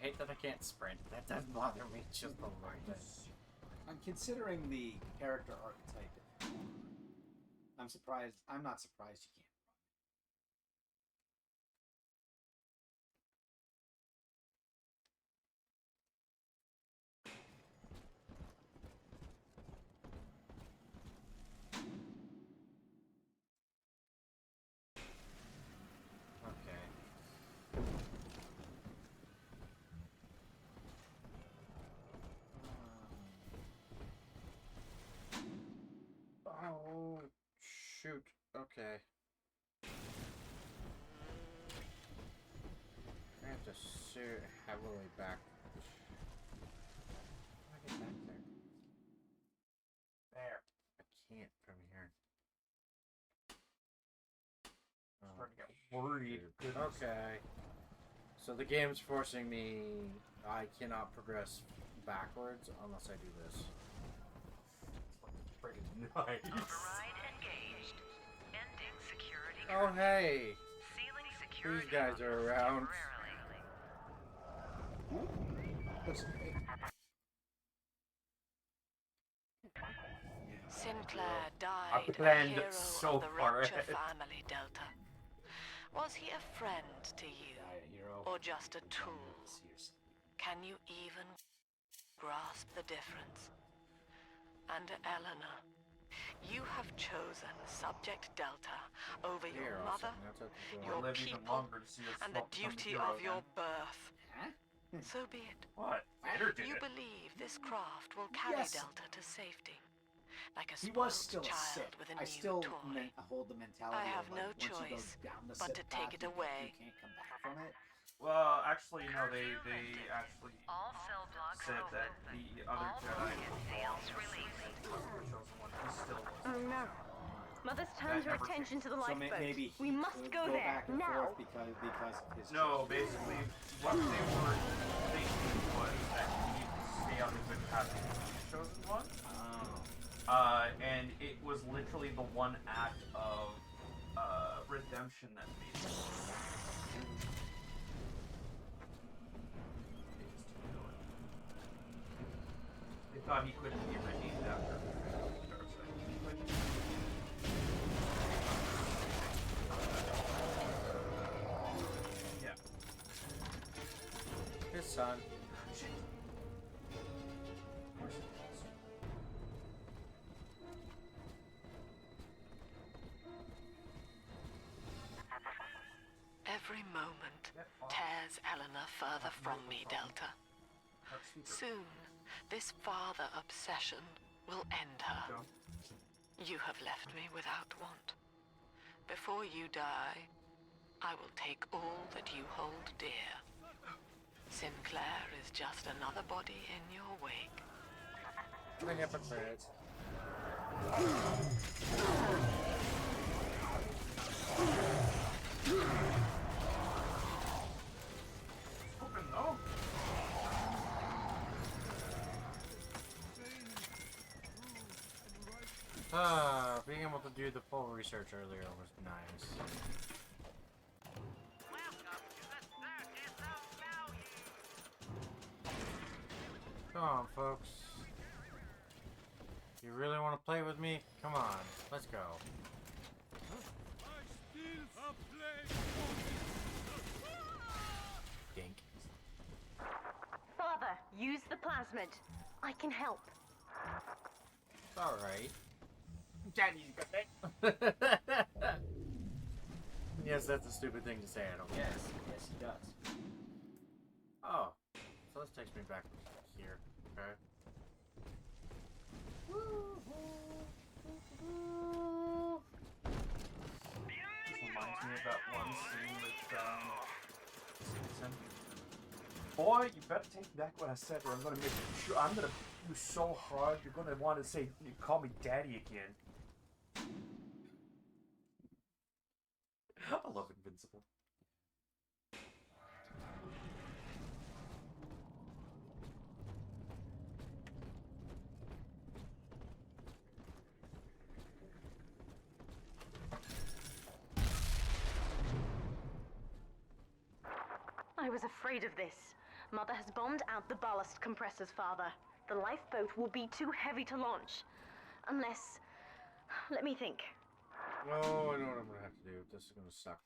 I hate that I can't sprint. That does bother me just a little bit. I'm considering the character archetype. I'm surprised. I'm not surprised you can't. Oh, shoot. Okay. I have to sit heavily back. How do I get back there? There. I can't from here. I'm starting to get worried. Goodness. Okay. So the game's forcing me. I cannot progress backwards unless I do this. Pretty nice. Override engaged. Ending security. Oh hey! Sealing security. These guys are around. Sinclair I died a planned hero so of the far Rapture ahead. family, Delta. Was he a friend to you, or just a tool? Can you even grasp the difference? And Eleanor, you have chosen Subject Delta over your mother, your people, and the duty of your birth. So be it. What? Vader did You it. believe this craft will carry Yes. Delta to safety, like a He spoiled was still a child Sith. with a I new still toy. hold the mentality I have of, no like, once you go choice down the but Sith to take path, it away. You can't come back from it. Well, actually, no, they actually All cell blocks said open. that the other Jedi Sales released. the chosen one, he still was. Oh no. Mother's turned her never attention to the So lifeboat. maybe he We must could go there back and now. forth because of his. No, basically, what they were thinking was that he needed to stay on the good path to be the chosen one. And it was literally the one act of redemption that made him. They thought he couldn't be redeemed after dark side. Yeah. His son. Every moment tears Eleanor further from me, Delta. Soon, this father obsession will end her. You have left me without want. Before you die, I will take all that you hold dear. Sinclair is just another body in your wake. The hypocrite. Open though. Being able to do the full research earlier was nice. Come on, folks. You really want to play with me? Come on, let's go. Dink. Father, use the plasmid. I can help. It's alright. Daddy's got that. Yes, that's a stupid thing to say, I don't care. Yes, he does. Oh, so this takes me back here, okay? This reminds me of that one scene with Simpson. Boy, you better take back what I said, or I'm gonna make sure I'm gonna beat you so hard you're gonna want to say call me daddy again. I love Invincible. I was afraid of this. Mother has bombed out the ballast compressors, Father. The lifeboat will be too heavy to launch. Unless Let me think. Oh, I know what I'm gonna have to do. This is gonna suck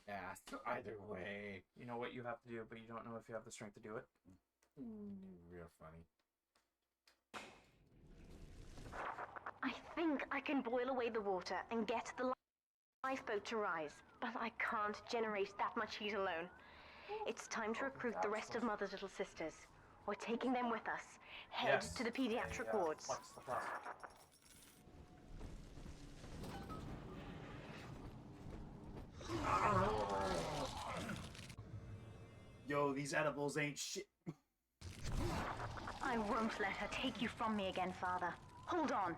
ass either way. You know what you have to do, but you don't know if you have the strength to do it. Real funny. I think I can boil away the water and get the lifeboat to rise, but I can't generate that much heat alone. It's time to recruit the rest of Mother's little sisters. We're taking them with us. Head to the pediatric wards. Flex the plastic. Yo, these edibles ain't shit. I won't let her take you from me again, Father. Hold on.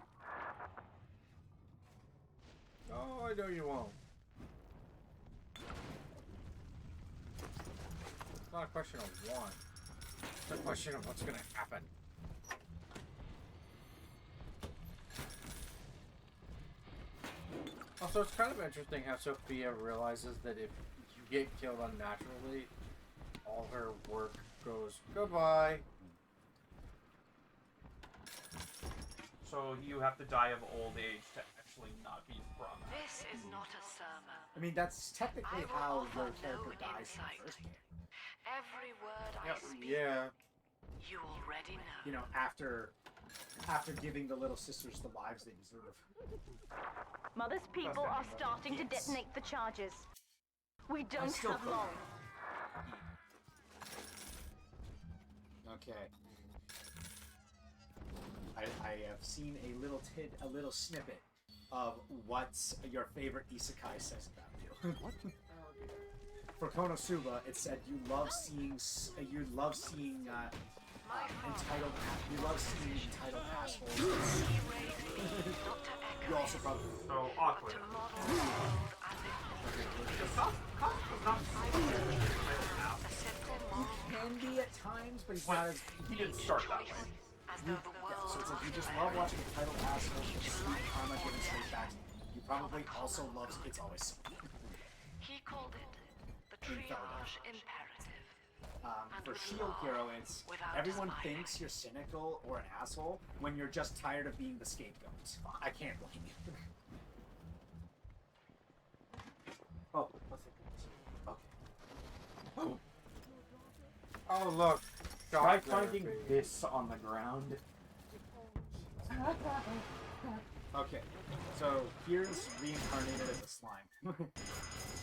Oh, I know you won't. It's not a question of want. It's a question of what's gonna happen. Also, it's kind of interesting how Sophia realizes that if you get killed unnaturally, all her work goes goodbye. So you have to die of old age to actually not be sprung. This is not a sermon. I mean, that's technically how your character dies in the first game. Every word I speak, Yeah. you already know. You know, after giving the little sisters the lives they deserve. Mother's people are starting to detonate the charges. We don't still have long. Okay. I have seen a little snippet of what your favorite isekai says about you. What? For Konosuba, it said you love seeing entitled assholes. You also probably So awkward. He can be at times, but he's not as. He didn't start that way. So it's like you just love watching entitled assholes with sweet karma given straight back. You probably also love It's Always Sunny. He called it the triage imperative. For Shield Hero, it's everyone thinks you're cynical or an asshole when you're just tired of being the scapegoat. I can't blame you. Oh, what's it? Okay. Oh, look. Try finding this on the ground. Okay, so here's reincarnated as a slime.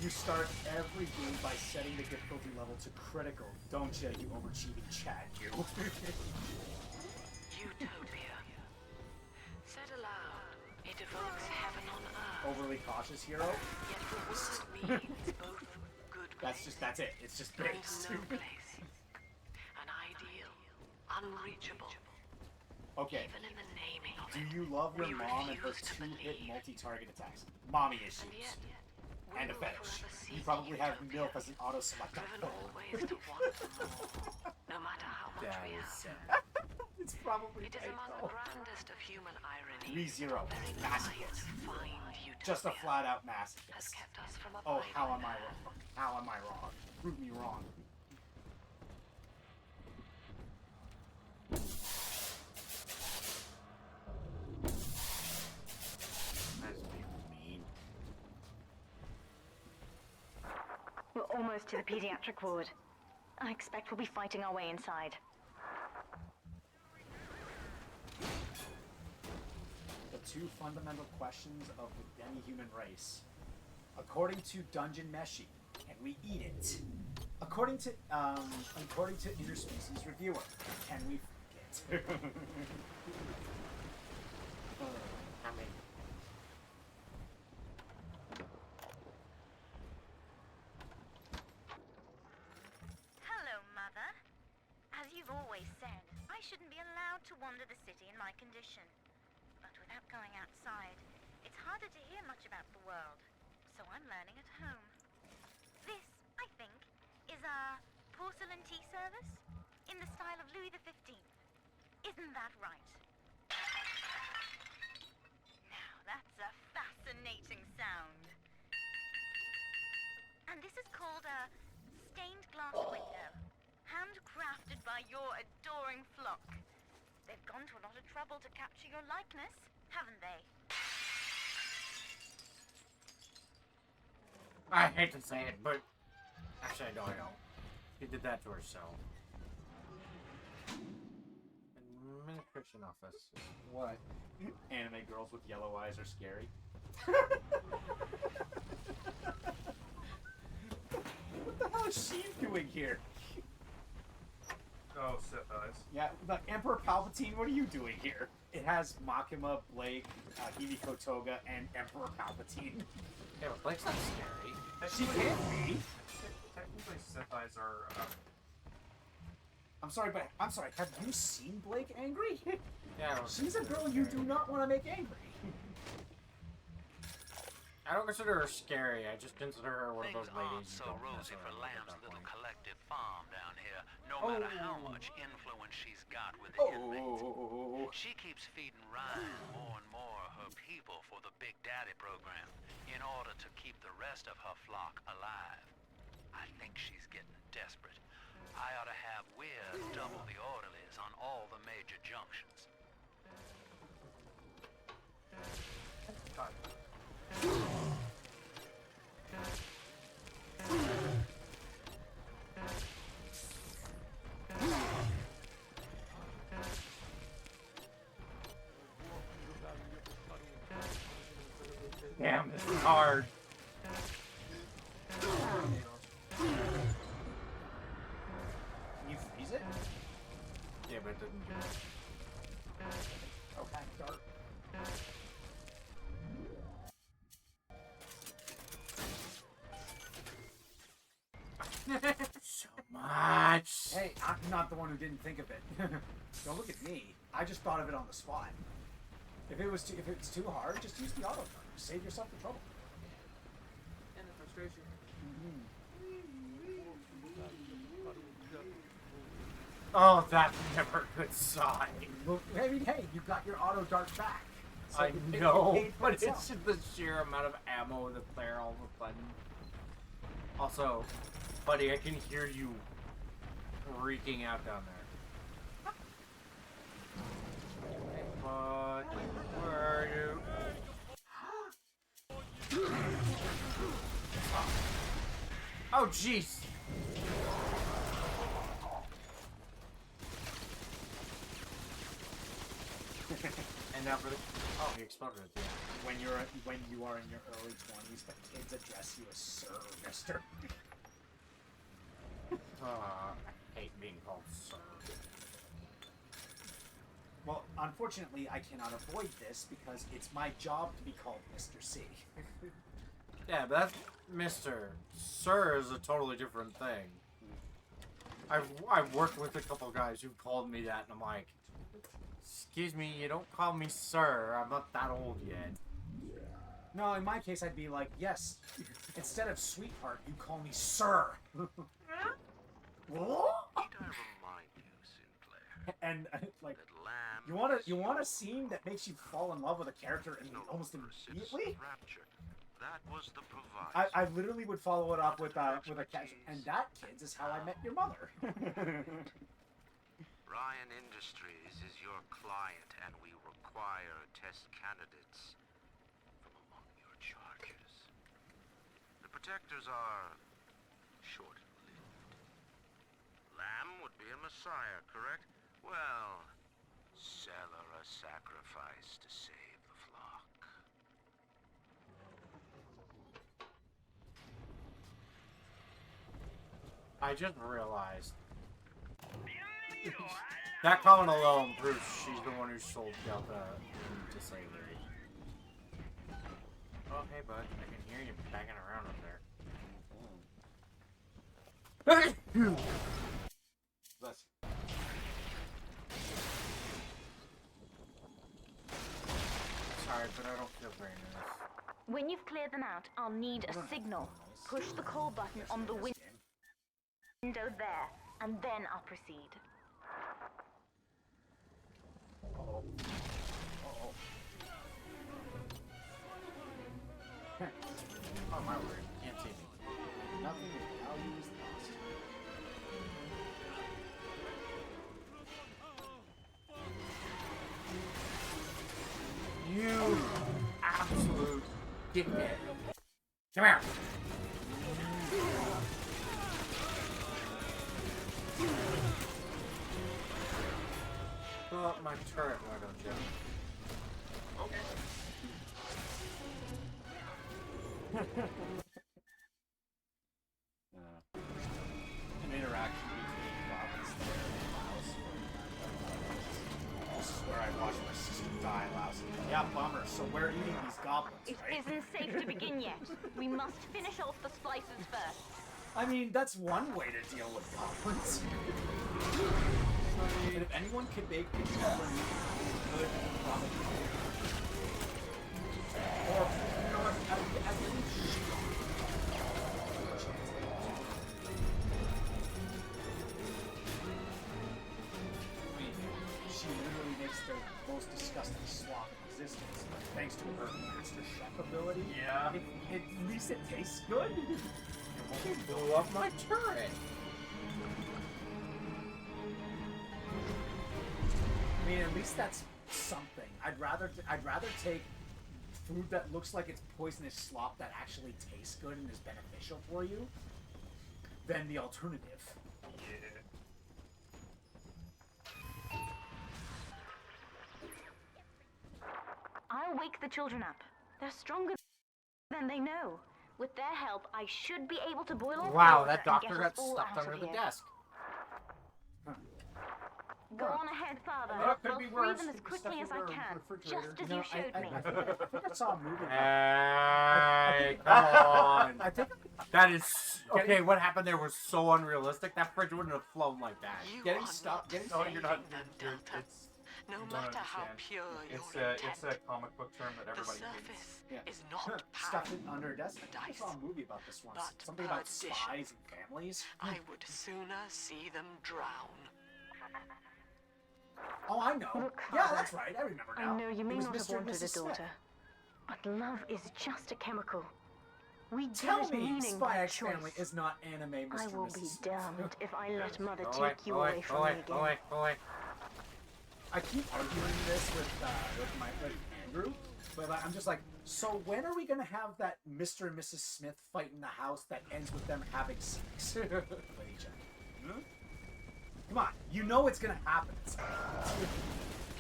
You start every game by setting the difficulty level to critical, don't you overachieving Chad, you? Utopia. Said aloud, it evokes heaven on earth. Overly cautious hero? Yet the word means both good That's it. It's just base. no place. An ideal, unreachable. Okay. Even in the naming of Do you love your mom and her two-hit multi-target attacks? Mommy issues. And a fetish. You probably have MILF as an auto-select. Always to want more, no matter how much we have. It's probably It is among the grandest of human irony. 3-0. Masochist. Just a flat-out masochist. Kept us from Oh, how am I wrong? How am I wrong? Prove me wrong. We're almost to the pediatric ward. I expect we'll be fighting our way inside. The two fundamental questions of the demi-human race. According to Dungeon Meshi, can we eat it? According to Interspecies Reviewer, can we f*** it? Hello, Mother. As you've always said, I shouldn't be allowed to wander the city in my condition. But without going outside, it's harder to hear much about the world. So I'm learning at home. This, I think, is a porcelain tea service in the style of Louis XV. Isn't that right? Now, that's a fascinating sound. And this is called a stained glass window, handcrafted by your adoring flock. They've gone to a lot of trouble to capture your likeness, haven't they? I hate to say it, but actually, I don't. She did that to herself. Administration office. What? Anime girls with yellow eyes are scary. What the hell is she doing here? Oh, Sith eyes. Yeah, the Emperor Palpatine, what are you doing here? It has Makima, Blake, Himiko Toga, and Emperor Palpatine. Yeah, but Blake's not scary. She can't be. Technically, Sith eyes are. I'm sorry, have you seen Blake angry? Yeah. She's a girl you do not want to make angry. I don't consider her scary. I just consider her one of those ladies so you don't rosy for necessarily like Lamb's at that little point. collective farm down here, no matter how much influence she's got with the inmates. She keeps feeding Ryan more and more of her people for the Big Daddy program in order to keep the rest of her flock alive. I think she's getting desperate. I ought to have Weir double the orderlies on all the major junctions. Damn, this is hard. Can you freeze it? Yeah, but it doesn't do it. Okay, dark. So much. Hey, I'm not the one who didn't think of it. Don't look at me. I just thought of it on the spot. If it's too hard, just use the auto turn. Save yourself the trouble. And the frustration. Oh, that's never a good sign. Well, I mean, hey, you got your auto dart back. So I it know, paid for but it's itself. just the sheer amount of ammo in the player all of a sudden. Also, buddy, I can hear you freaking out down there. Hey, bud, where are you? Oh, jeez. And now for the... Oh, he exploded at the end. When you are in your early 20s, but kids address you as Sir or Mister. I hate being called sir. Well, unfortunately, I cannot avoid this because it's my job to be called Mr. C. Yeah, but that's Mr. Sir is a totally different thing. I've worked with a couple guys who've called me that, and I'm like, excuse me, you don't call me sir. I'm not that old yet. No, in my case, I'd be like, yes, instead of sweetheart, you call me Sir. Need I remind you, Sinclair, And like, that Lamb you want a scene that makes you fall in love with a character almost immediately? rapture. That was the proviso. I literally would follow it up with a catch, and that, kids, is how I met your mother. Ryan Industries is your client, and we require test candidates from among your charges. The protectors are short-lived. Lamb would be a messiah, correct? Well, sell her a sacrifice to save the flock. I just realized that comment alone proves she's the one who sold Delta to slavery. Oh, hey, bud. I can hear you banging around up there. Bless you. Sorry, but I don't feel very nice. When you've cleared them out, I'll need a signal. Push the call button on the window there, and then I'll proceed. Uh-oh. Oh, my word. Can't see me. Nothing of value is lost. You absolute dickhead. Come here. Blow up my turret, why don't you? Okay. An interaction between goblins there and Laos. This is where I watched my sister die last. Yeah, bummer. So we're eating these goblins, It right? isn't safe to begin yet. We must finish off the splices first. I mean, that's one way to deal with goblins. And if anyone can make a goblin good, probably. Or, you know what, I think she literally makes the most disgusting slop in existence, thanks to her master chef ability. Yeah. At least it tastes good. You blew up my turret. I mean, at least that's something. I'd rather take food that looks like it's poisonous slop that actually tastes good and is beneficial for you than the alternative. Yeah. I'll wake the children up. They're stronger than they know. With their help, I should be able to boil off Wow, the that water and doctor get got us all stuck out under of the here. desk. Go on ahead, Father. Well, that could I'll be free worse. them as Could be quickly as stuck I in the can, refrigerator. just as You know, you showed me. I think I saw a movie. Hey, come on. I think That is... Okay, what happened there was so unrealistic. That fridge wouldn't have flown like that. getting stuck. Getting No, stuck. you're not. Delta. It's. No you don't matter how understand. pure It's your a intent, it's a comic book term that the everybody surface Yeah. is not Stuck it paramount. under a desk. I think I Dice. saw a movie about this once. But Something about perdition. spies and families. I would sooner see them drown. Oh, I know. Look, Yeah, Father, that's right. I remember I now. know you may It was not have Mr. and wanted a Mrs. Smith. daughter, but love is just a chemical. We Tell give it me, meaning Spy by X choice. Family is not anime, Mr. I will and be Mrs. Smith. damned if I let Mother Go take you away from me again. away. I keep arguing this with Andrew, but I'm just like, so when are we gonna have that Mr. and Mrs. Smith fight in the house that ends with them having sex with each other? Hmm? Come on, you know it's gonna happen.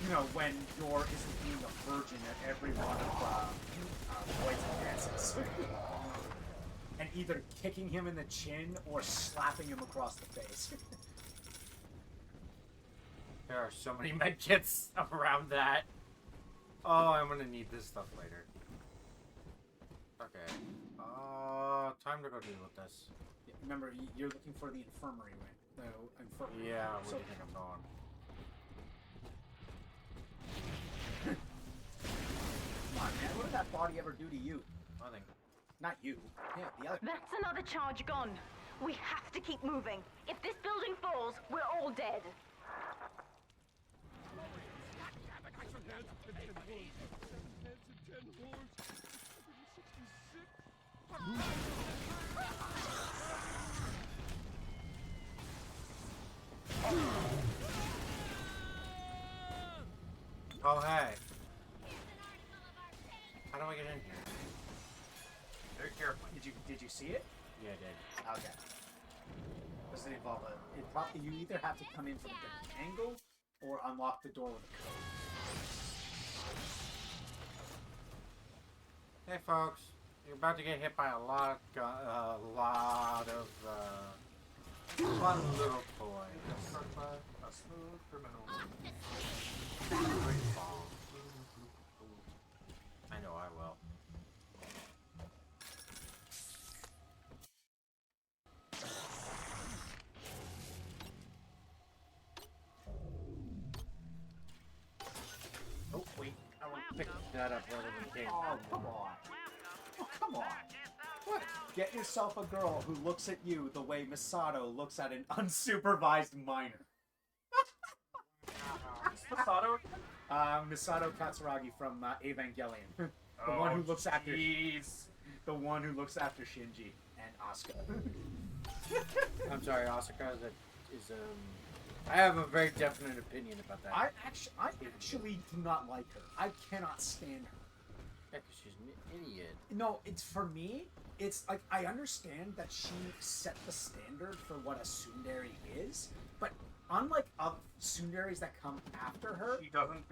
You know, when Yor isn't being a virgin at every one of Boys and Dances. And either kicking him in the chin or slapping him across the face. There are so many medkits around that. Oh, I'm gonna need this stuff later. Okay. Time to go deal with this. Remember, you're looking for the infirmary, right? The infirmary. Yeah, where So, do you think I'm going? come on, man. What did that body ever do to you? Nothing. Not you. Yeah, the other. That's another charge gone. We have to keep moving. If this building falls, we're all dead. Oh, hey. How do I get in here? Very careful. Did you see it? Yeah, I did. Okay. Does it involve you either have to come in from a different angle or unlock the door with a code. Hey, folks. You're about to get hit by a lot of fun little toys. A smooth criminal. I know I will. Oh, wait. I will pick that up rather than take. Oh, come on. Oh, come on. What? Get yourself a girl who looks at you the way Misato looks at an unsupervised minor. Misato? Misato Katsuragi from Evangelion. The one who looks after the one who looks after Shinji and Asuka. I'm sorry, Asuka is I have a very definite opinion about that. I actually do not like her. I cannot stand her. Yeah, 'cause she's an idiot. No, it's for me. It's like I understand that she set the standard for what a tsundere is, But unlike other tsunderes that come after her, She doesn't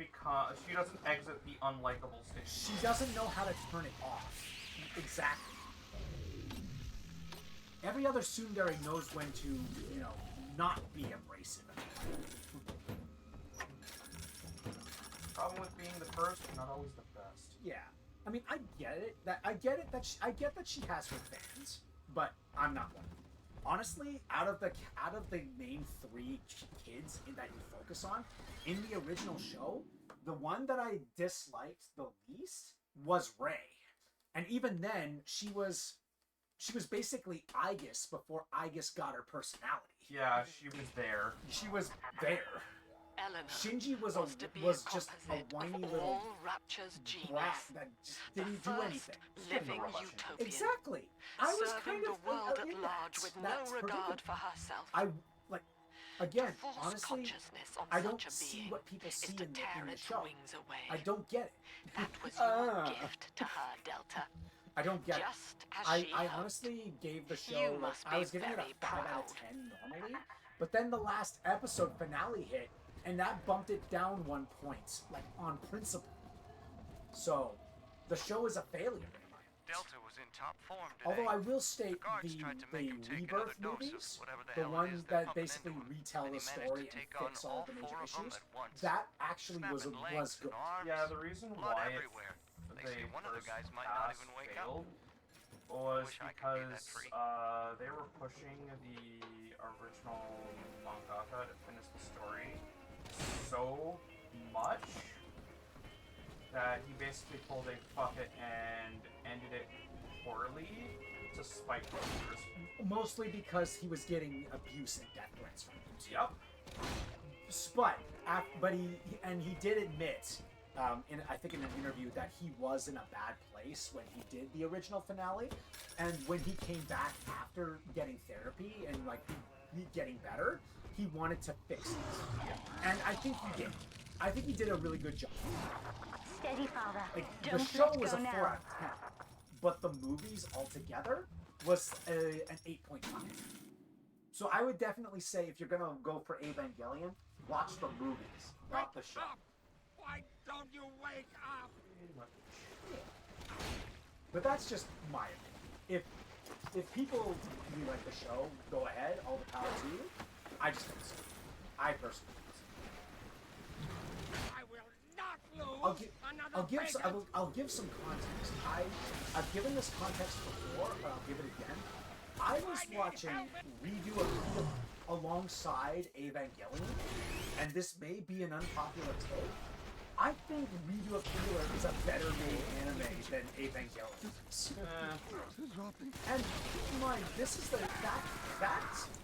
exit the unlikable stage. she doesn't know how to turn it off. Exactly. Every other tsundere knows when to, you know, not be abrasive. Problem with being the first, not always the best. Yeah. I mean, I get it. I get that she has her fans, but I'm not one. Honestly, out of the main 3 kids that you focus on in the original show, the one that I disliked the least was Rey, and even then, she was basically Aegis before Aegis got her personality. Yeah, she was there. She was there. Eleanor Shinji was just a whiny little brat that just didn't do anything. Living utopian. Exactly. I was Serving kind of the world at in large that. with That's no regard predictable. for herself. Again, Force honestly, consciousness on I don't such a see being what people see is to in tear the its show. wings away. I don't get it. That was your gift to her, Delta. I don't get Just it. as she I hoped. honestly gave the show, You like, must I be was giving it a very 5 out proud. of 10 normally, but then the last episode finale hit, and that bumped it down 1 point, like, on principle. So, the show is a failure in my eyes. Delta was in top form today. Although I will state Guards tried to make him take another Rebirth dose of movies, whatever the the hell it ones is they're that pumping basically into him, retell and the he managed story to and take on fix all all the major 4 of them issues, at once. that actually was Snapping legs good. and arms, Yeah, the reason blood why everywhere. They say one of the first guys might not cast even wake failed up. was Wish I could be that because freak. they were pushing the original mangaka to finish the story so much that he basically pulled a fuck it and ended it poorly to spite reviewers. Mostly because he was getting abuse and death threats from YouTube. Yep. But he did admit, I think in an interview, that he was in a bad place when he did the original finale, and when he came back after getting therapy and like getting better, he wanted to fix it, and I think he did. I think he did a really good job. Steady, Father. Like, the Don't show let was go a 4 now. out of 10, but the movies altogether was an 8.5. So I would definitely say, if you're gonna go for Evangelion, watch the movies, not the show. Why don't you wake up? But that's just my opinion. If people really like the show, go ahead, all the power to you. I just don't see it. I personally don't see it. I will not lose another I'll give some context. I've given this context before, but I'll give it again. I was watching Redo a Video alongside Evangelion, and this may be an unpopular take. I think Redo a Healer is a better made anime than Evangelion. And keep in mind, this is that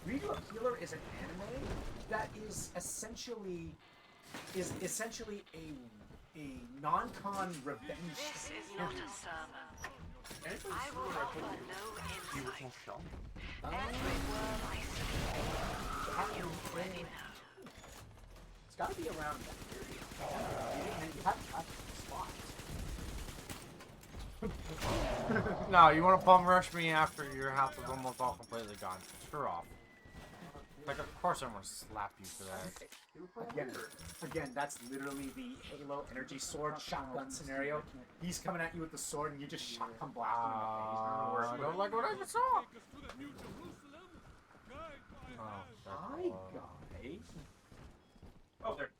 Redo a Healer is an anime that is essentially a non-con revenge. This is not a sermon. I will offer no insight. Every word I speak, you already know. It's got to be around that period. And you have to touch the spot. No, you want to bum rush me after your health is almost all completely gone. Screw off. Like, of course I'm gonna slap you for that. Again, that's literally the Halo energy sword shotgun scenario. He's coming at you with the sword and you just shotgun blast him in the face. I don't like what I just saw. Hi, guy. Oh, there it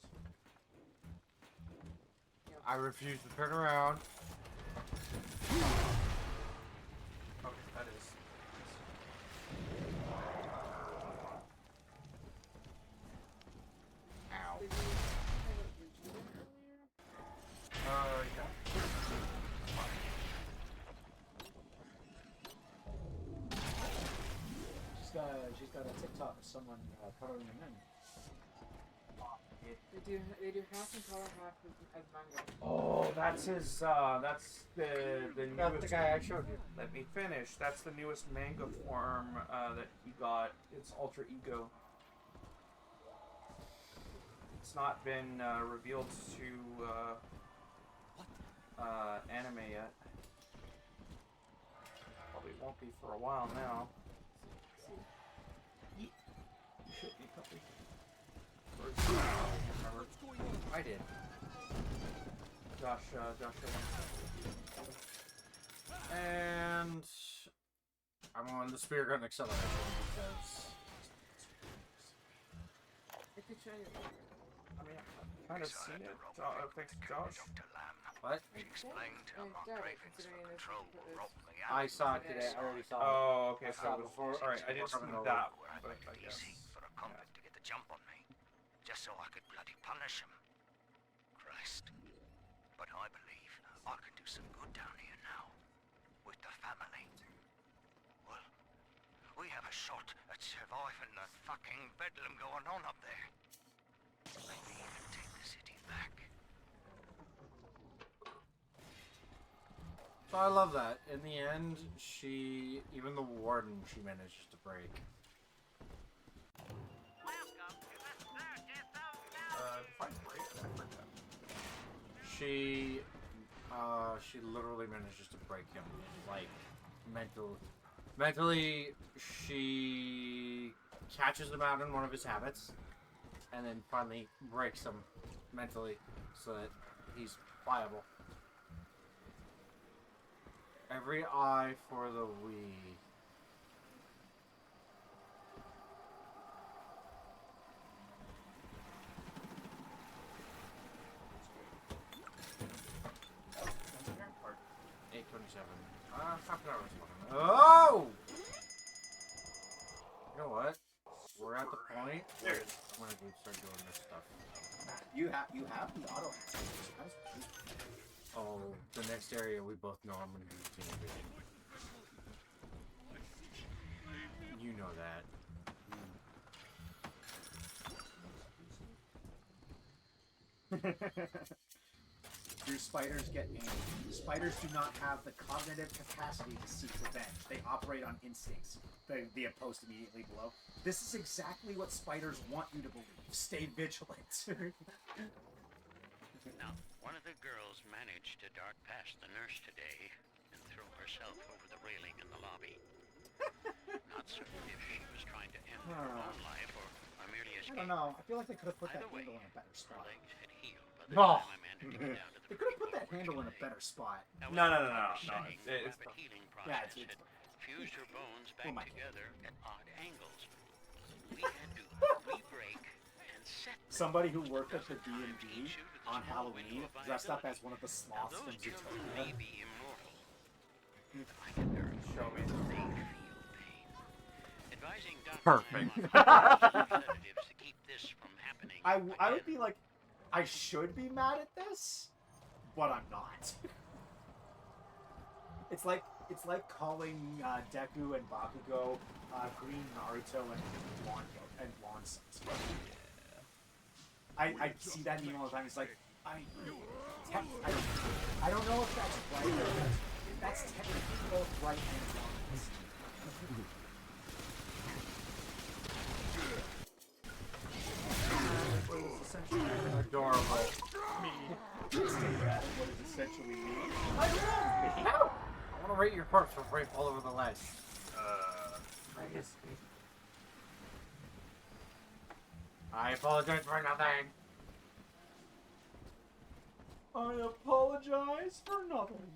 is. I refuse to turn around. Okay, that is. Ow. Yeah. She's got a TikTok of someone coloring them in. They do half in color, half as manga. Oh, that's his. That's the newest. That's the guy I showed you. Let me finish. That's the newest manga form that he got. It's Ultra Ego. It's not been revealed to anime yet. Probably won't be for a while now. shit, you cut this. I did. Josh. And I'm on the spear gun acceleration because. I mean, I've kind of seen it. Thanks, Josh. What? She explained how my cravings for control will rob me I out. saw it today. I already saw it. Oh, okay. I So saw it it was before. Alright, I didn't see Coming over. that, Where I but made I it guess. easy for a convict to get the jump on me, just so I could bloody punish him. Christ. But I believe I can do some good down here now, with the family. Well, we have a shot at surviving the fucking bedlam going on up there. Maybe even take the city back. So I love that. In the end, even the warden, she manages to break. If I break, I forget. She literally manages to break him. Like, mentally, she catches him out in one of his habits, and then finally breaks him mentally so that he's pliable. Every eye for the Wii. Part 8:27. Half an hour is fine. Oh! You know what? We're at the point. There it is. I'm gonna go start doing this stuff. You have the auto acceleration. Oh, the next area we both know I'm gonna do team vision. You know that. Your spiders get angry. Spiders do not have the cognitive capacity to seek revenge. They operate on instincts. The post immediately below. This is exactly what spiders want you to believe. Stay vigilant. Now, one of the girls managed to dart past the nurse today and throw herself over the railing in the lobby. Not certain if she was trying to end her own life or merely escape. I don't know. I feel like they could have put that Either way, handle in a better her spot. legs had healed by the time I managed to get down to the They could have put that handle in a better spot. No. It's the healing process it's had fused her bones back together at odd angles. We had to re-break and set Somebody who worked at the D&D on Halloween dressed up as one of the sloths from Zootopia. may be immortal. I can verify Show me. they feel pain. Advising Perfect. sedatives to keep this from happening. I would be like, I should be mad at this, but I'm not. It's like calling Deku and Bakugo Green Naruto and Blonde Sons. I see that meme all the time. It's like I don't know if that's right or that's technically both right and wrong. Adorable. What is essentially me. I want to rate your corpse before you fall over the ledge. I apologize for nothing. I apologize for nothing.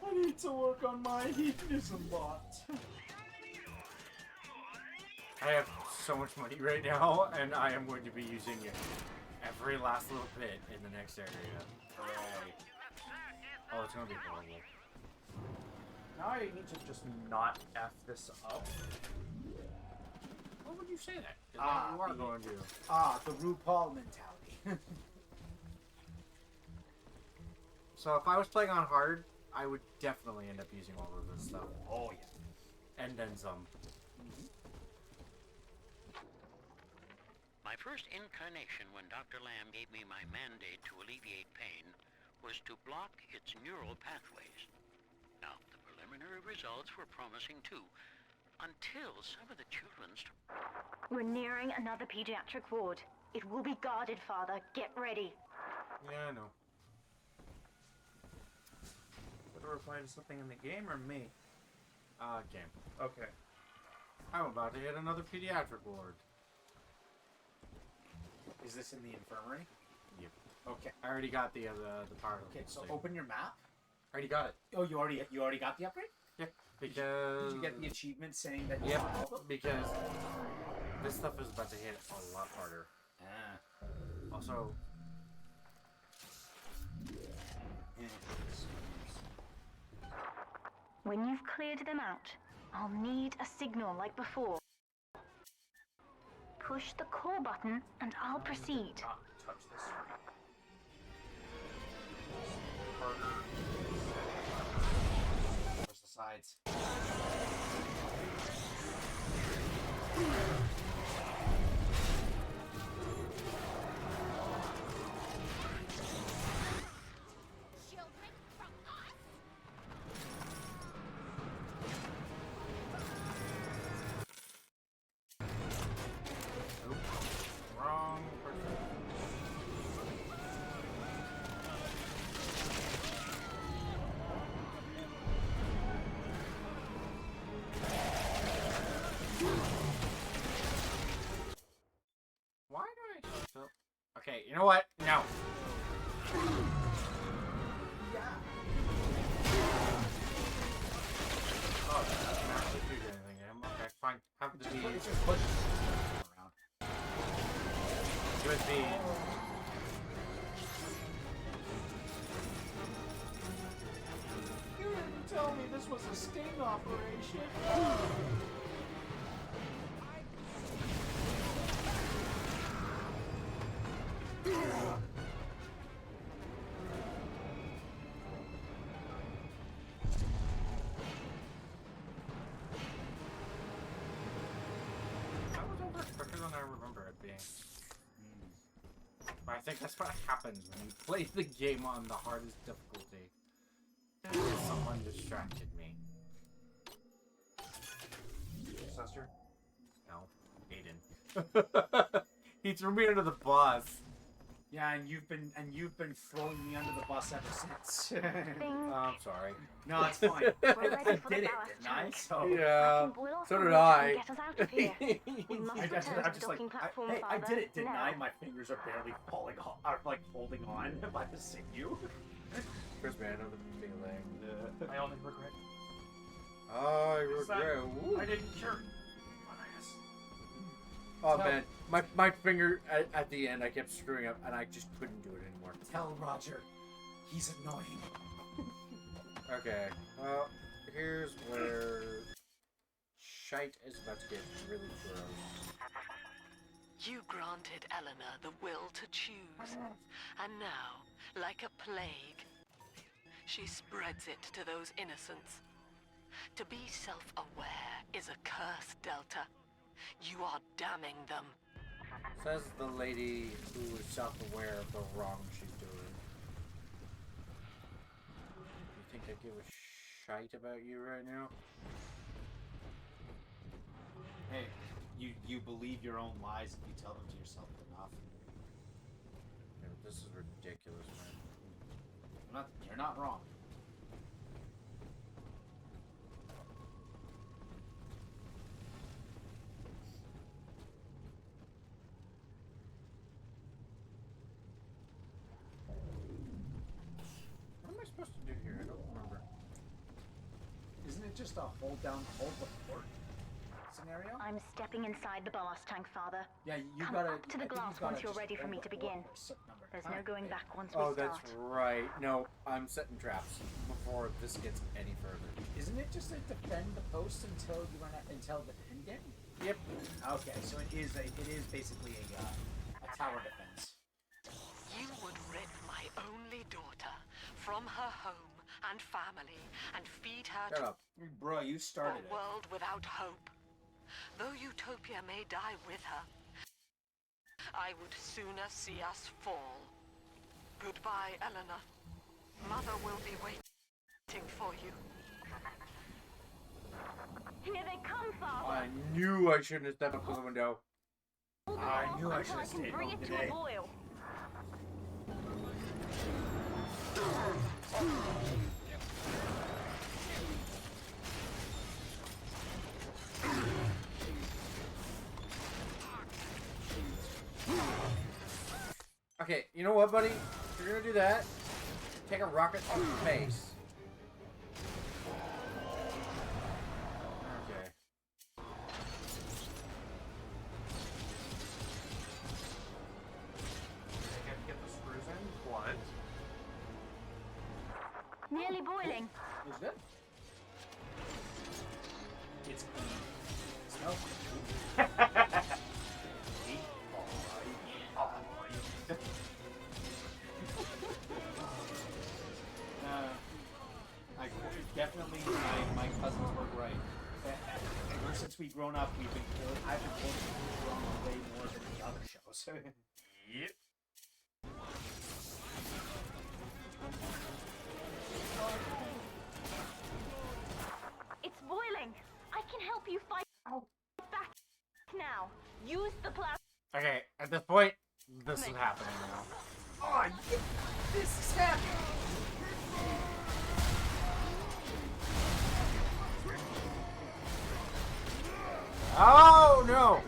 I need to work on my hedonism bot. I have so much money right now, and I am going to be using it every last little bit in the next area. Hooray. Oh, it's going to be horrible. Now I need to just not F this up. Why would you say that? You are going to. The RuPaul mentality. So if I was playing on hard, I would definitely end up using all of this stuff. Oh, yeah. And then some. My first incarnation when Dr. Lamb gave me my mandate to alleviate pain was to block its neural pathways. Now, the preliminary results were promising too, until some of the children's... We're nearing another pediatric ward. It will be guarded, Father. Get ready. Yeah, I know. Did I reply to something in the game or me? Game. Okay. I'm about to hit another pediatric ward. Is this in the infirmary? Yep. Okay. I already got the part. Okay, so open your map. I already got it. Oh, you already got the upgrade? Yeah, because... Did you get the achievement saying that you Yep, got all of them? because this stuff is about to hit a lot harder. Also... When you've cleared them out, I'll need a signal like before. Push the core button and I'll proceed. Not touch this screen. Push the sides. Children from us. Wrong person. Why do I still... Okay, you know what? No. Oh, that doesn't actually do anything to him. Okay, fine. Have the bead. Just push around. Good bead. You didn't tell me this was a sting operation. That was over quicker than I remember it being. But I think that's what happens when you play the game on the hardest difficulty. Someone distracted me. Sister? No, Aiden. He threw me under the bus. Yeah, and you've been throwing me under the bus ever since. I'm sorry. No, it's fine. I did it, didn't I? So Yeah, so did I. I did it, didn't I? My fingers are barely falling off, are like holding on by the sinew. Chris, man, I know the feeling. I only regret. I regret. I didn't cure. Oh man, my finger at the end, I kept screwing up, and I just couldn't do it anymore. Tell Roger, he's annoying. Okay, well, here's where shite is about to get really gross. You granted Eleanor the will to choose, and now, like a plague, she spreads it to those innocents. To be self-aware is a curse, Delta. You are damning them. Says the lady who is self-aware of the wrong she's doing. You think I give a shite about you right now? Hey, you believe your own lies if you tell them to yourself enough. Yeah, but this is ridiculous, man. You're not wrong. What am I supposed to do here? I don't remember. Isn't it just a hold the fort scenario? I'm stepping inside the blast tank, Father. Yeah, you Come gotta. up to the glass once you're ready for me to begin. There's no going back once we Oh, start. that's right. No, I'm setting traps before this gets any further. Isn't it just to defend the post until you run out, until the end game? Yep. Okay, so it is basically a tower defense. You would rip my only daughter from her home and family and feed her Shut up. Bro, you started a world without hope. Though Utopia may die with her, I would sooner see us fall. Goodbye, Eleanor. Mother will be waiting for you. Here they come, Father. I knew I shouldn't have stepped up to the window. I knew I should I have can stayed bring home it to today. a boil. Okay, you know what, buddy? If you're gonna do that, take a rocket to space. Okay. Get the screws in. What? Nearly boiling. It's good. It's smells I definitely my cousins were right. Ever since we've grown up, I've been quoting way more than the other shows. Yep. It's boiling. I can help you fight back now. Use the plasma. Okay, at this point, this is happening now. Oh, this is happening. Oh no!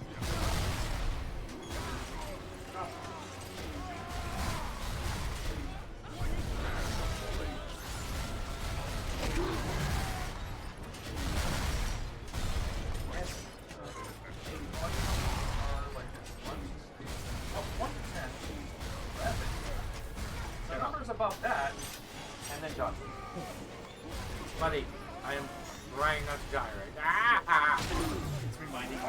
The numbers above that, and then done. Buddy, I am trying not to die right now. Ah! It's reminding me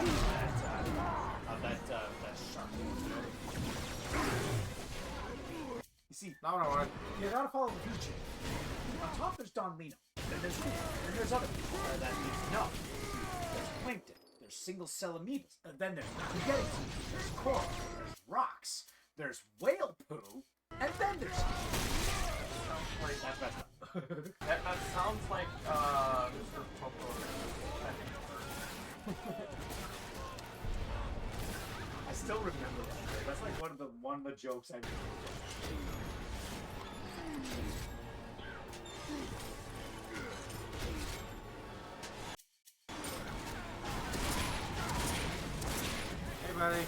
of that shark. You see, No, no, no. you gotta follow the feature. On top there's Don Lino. Then there's me. Then there's other people that need to know. There's plankton. There's single cell amoebas. Then there's spaghetti. There's coral. There's rocks. There's whale poo. And then there's... Wait, that's messed up. That sounds like Mr. Popo's I still remember that. That's like one of the jokes I made. Hey, buddy.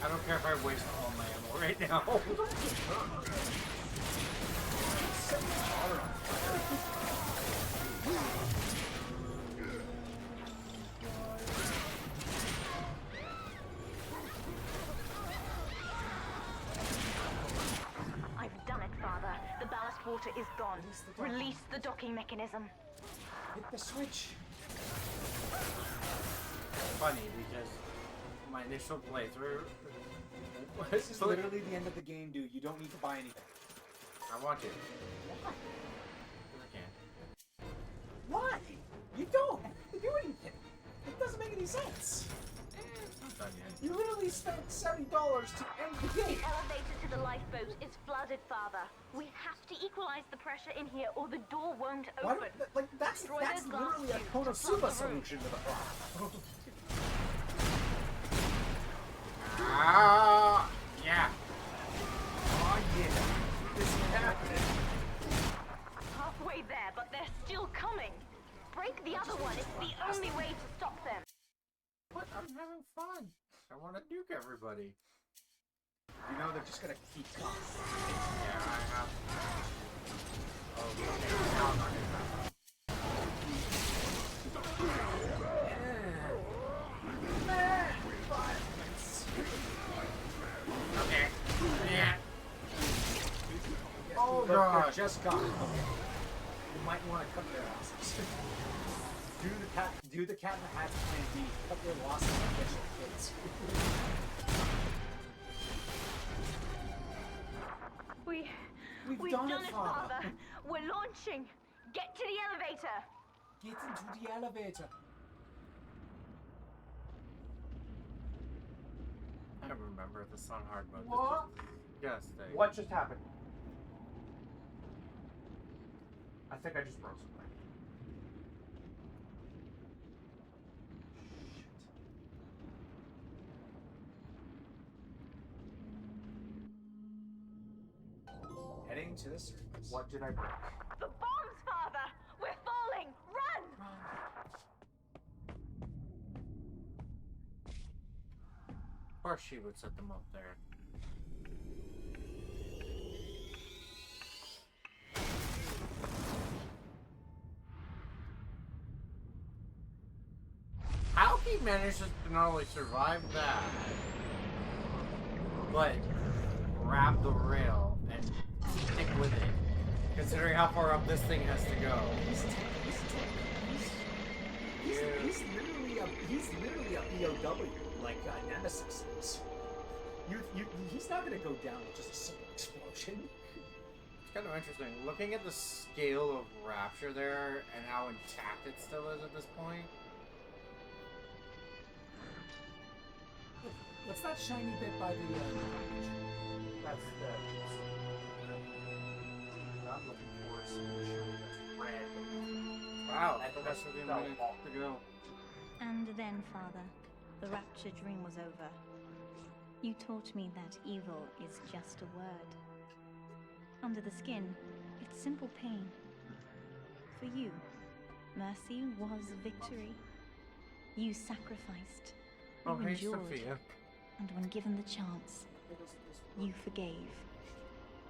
I don't care if I waste all my ammo right now. I've done it, Father. The ballast water is gone. Release the docking mechanism. Hit the switch. Funny because my initial playthrough. This is literally the end of the game, dude. You don't need to buy anything. I want to. Why? Because I can. Why? You don't have to do anything. It doesn't make any sense. Not done yet. You literally spent $70 to end the game. The elevator to the lifeboat is flooded, Father. We have to equalize the pressure in here or the door won't Why open. that's Destroy literally those a glass tubes to plug Konosuba the solution to the problem. Ah, yeah. Oh yeah. This is happening. Halfway there, but they're still coming. Break the other one. It's the only way to stop them. But I'm having fun. I want to nuke everybody. You know they're just gonna keep coming. Yeah, I have. Oh, okay. Now I'm not gonna have fun. Okay. Yeah. Oh They're god. just gone. Okay. You might want to cut their losses. Do the cat in the hat plan B. Cut their losses and get your kids. We've done it, Father. We're launching. Get to the elevator. Get into the elevator. I don't remember the song hard mode. What? Yes, stay. What just happened? I think I just broke something. Heading to the surface. What did I break? The bombs, Father. We're falling. Run. course she would set them up there. How he manages to not only survive that, but grab the rail and stick with it, considering how far up this thing has to go. He's literally a BOW, like Nemesis is. He's not gonna go down with just a simple explosion. It's kind of interesting. Looking at the scale of Rapture there and how intact it still is at this point. What's that shiny bit by the garbage? That's the. I'm looking for some shiny that's red. Wow, I think that's that's the the minute to go. And then, Father, the Rapture dream was over. You taught me that evil is just a word. Under the skin, it's simple pain. For you, mercy was victory. You sacrificed. You Oh, hey, endured. Sophia. And when given the chance, you forgave.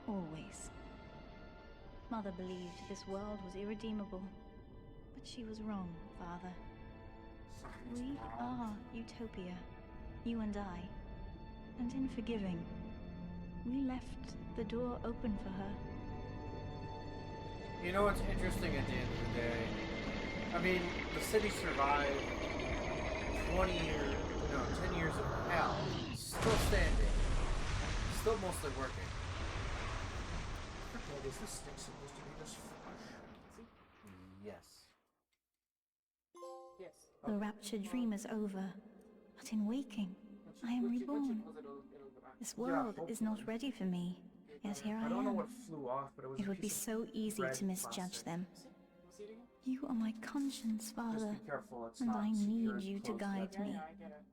Always. Mother believed this world was irredeemable. But she was wrong, Father. We are Utopia, you and I. And in forgiving, we left the door open for her. You know what's interesting at the end of the day? I mean, the city survived 10 years of hell, still standing, still mostly working. Is this stick supposed to be this flush? Yes. Yes. The Rapture dream is over, but in waking, I am reborn. This world is not ready for me, yet here I I don't know am. what flew off, but it was. It would be so easy to misjudge them. You are my conscience, Father, be careful, it's and not I need secured you to close guide yet. me. Yeah, I get it.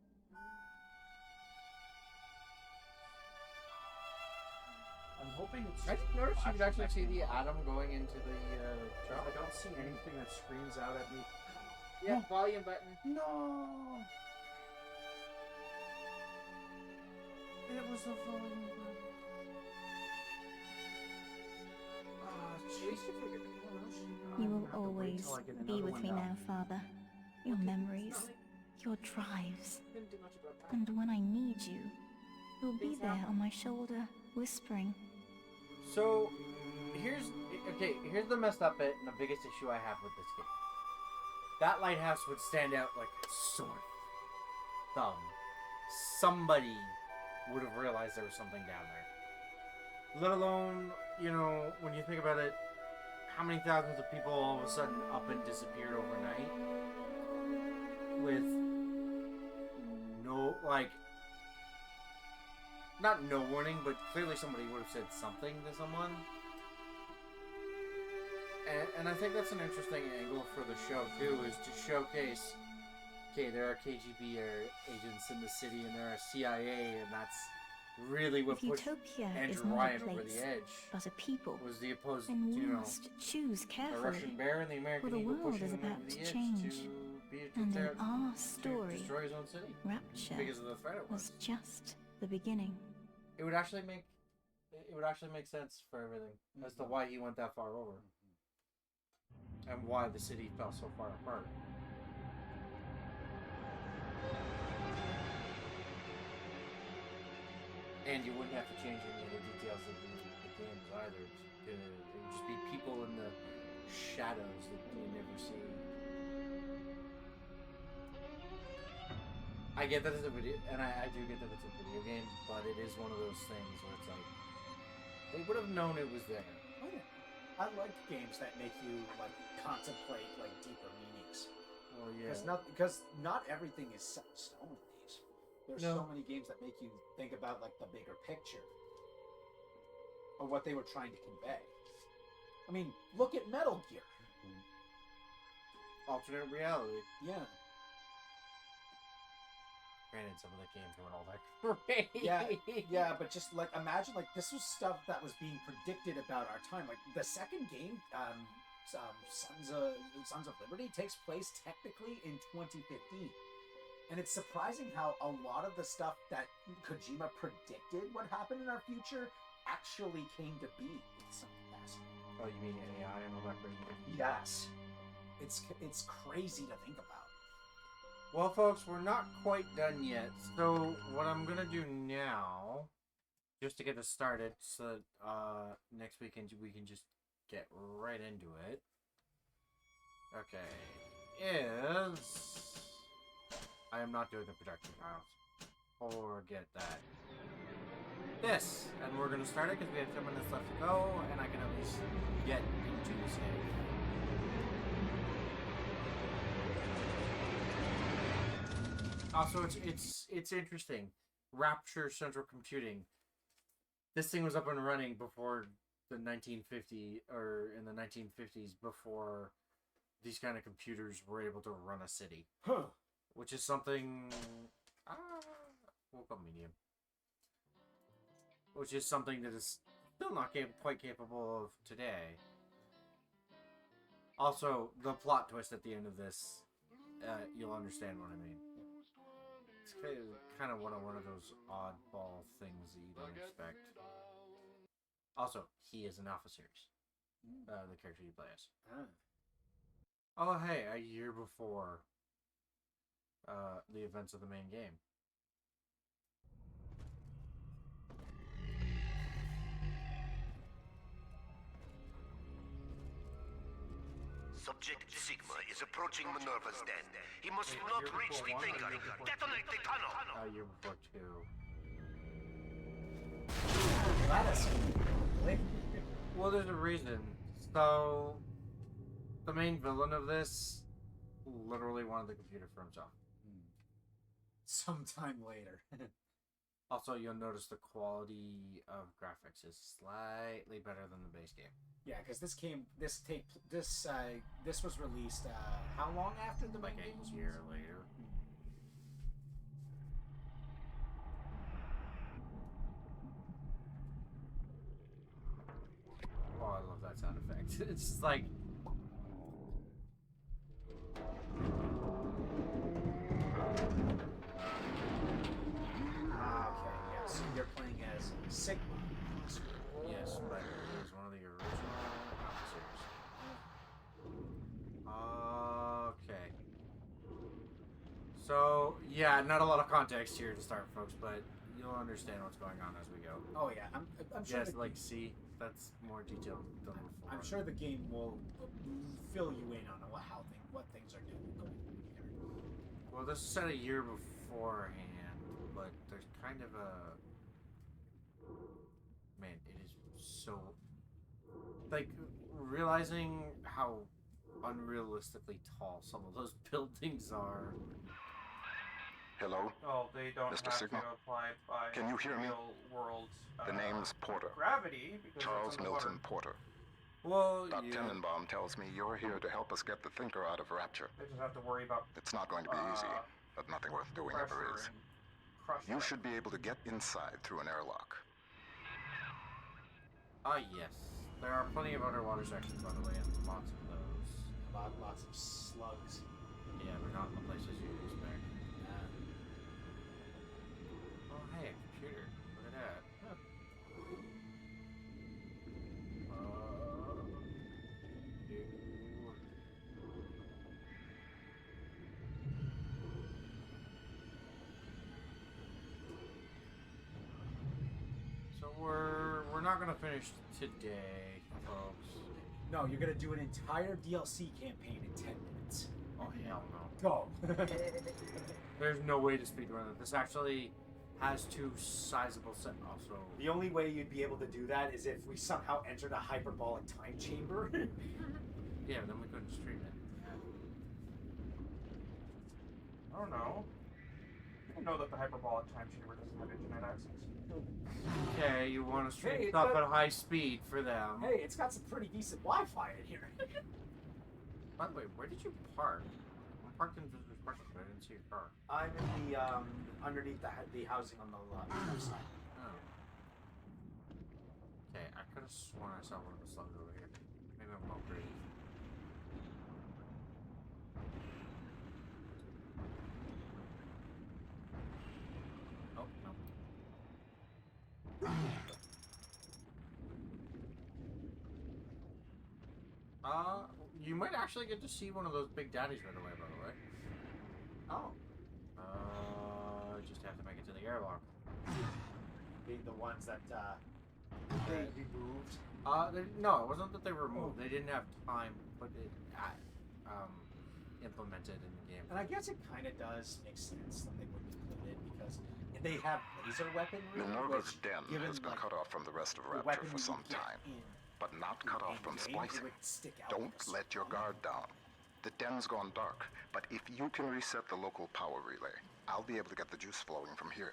I'm hoping it's. I didn't notice you could actually see the atom going into the truck. I don't see anything that screams out at me. Yeah, volume button. No! It was a volume button. You will always be with me now, Father. Your memories, your drives. Didn't do much about that. And when I need you, you'll be there on my shoulder, whispering. So, here's the messed up bit and the biggest issue I have with this game. That lighthouse would stand out like a sore thumb. Somebody would have realized there was something down there. Let alone, when you think about it, how many thousands of people all of a sudden up and disappeared overnight? With no, not no warning, but clearly somebody would have said something to someone. And I think that's an interesting angle for the show, too, is to showcase, okay, there are KGB agents in the city, and there are CIA, and that's really what If pushed Utopia is Andrew not Ryan a over place, the edge. but a people, Was the opposed, then we must choose the carefully. Russian bear and the American For the eagle world pushing is him about over the to edge change. to be a And in to our story, destroy his own city. Rapture Because of the threat it was. was just the beginning. It would actually make sense for everything as to why he went that far over. And why the city fell so far apart. And you wouldn't have to change any of the details of the games either. It would just be people in the shadows that you never see. I get that it's a video, and I do get that it's a video game, but it is one of those things where it's like, they would have known it was there. Oh, yeah. I like games that make you contemplate deeper meanings. Well, yeah. Because not everything is set in stone in these. There's No. so many games that make you think about the bigger picture of what they were trying to convey. I mean, look at Metal Gear. Alternate reality. Yeah. Granted, some of the games weren't all that great. Yeah, but just imagine this was stuff that was being predicted about our time. The second game, Sons of Liberty, takes place technically in 2015. And it's surprising how a lot of the stuff that Kojima predicted would happen in our future actually came to be in some capacity. Oh, you mean AI and all that crazy? Yes. It's crazy to think about. Well, folks, we're not quite done yet. So what I'm gonna do now, just to get us started, so that next weekend we can just get right into it. Okay, is I am not doing the production files. Forget that. This, and we're gonna start it because we have 10 minutes left to go, and I can at least get into this game. Also, it's interesting. Rapture Central Computing. This thing was up and running before the 1950 or in the 1950s, before these kind of computers were able to run a city. Huh. Which is something. We'll go medium. Which is something that is still not quite capable of today. Also, the plot twist at the end of this, you'll understand what I mean. It's kind of one of those oddball things that you don't expect. Also, he is an Alpha Series. The character you play as. Oh, hey, a year before the events of the main game. Subject Sigma is approaching Minerva's den. He must not reach the thinker. Detonate the tunnel! A year before, too. That is well, there's a reason. So, the main villain of this literally wanted the computer for himself. Sometime later. Also, you'll notice the quality of graphics is slightly better than the base game. Yeah, because this was released how long after the main game was a year later. Oh, I love that sound effect. It's just like. Okay, yeah, so you're playing as Sigma. Yes, but it was one of the original officers. Okay. So, yeah, not a lot of context here to start, folks, but you'll understand what's going on as we go. Oh, yeah, I'm sure. Yes, like, see, that's more detailed than before. I'm sure the game will fill you in on what things are going here. Well, this is set a year beforehand, but there's kind of a... Man, it is so... Like, realizing how unrealistically tall some of those buildings are. Hello? Oh, they don't Mr. have Sigma? to apply by Can you hear me? real world The name's Porter. gravity because Charles it's underwater. Milton Porter. Well, Doc Tenenbaum tells me you're here to help us get the Thinker out of Rapture. They just have to worry about It's not going to be easy, but nothing worth doing ever is. You should be able to get inside through an airlock. Ah, yes. There are plenty of underwater sections, by the way, and lots of those. Lots of slugs. Yeah, but not in the places you expect. Oh, hey, a computer. Look at that. So we're not gonna finish today, folks. No, you're gonna do an entire DLC campaign in 10 minutes. Oh, hell no. Go. There's no way to speedrun it. This actually has two sizable set. Also, The only way you'd be able to do that is if we somehow entered a hyperbolic time chamber. yeah, then we couldn't stream it. I don't know. You know that the hyperbolic time chamber doesn't have internet access. Okay, you want to stream Hey, stuff at high speed for them. Hey, it's got some pretty decent Wi-Fi in here. By the way, where did you park? I'm parked in visitor's parking, but I didn't see your car. I'm in the underneath the housing on the left side. Oh. Okay, I could have sworn I saw one of the slugs over here. Maybe I'm not crazy. You might actually get to see one of those big daddies right away, by the way. Oh. Just have to make it to the airlock. The ones that, they removed? No, it wasn't that they were removed. They didn't have time to put it implemented in the game. And I guess it kind of does make sense that they wouldn't include it because they have laser weaponry. Minerva's which, den given, has been like, cut off from the rest of the Rapture weapon for you some get time, in but not cut off from game, it splicing. would stick out Don't this let your guard down. The den's gone dark, but if you can reset the local power relay, I'll be able to get the juice flowing from here.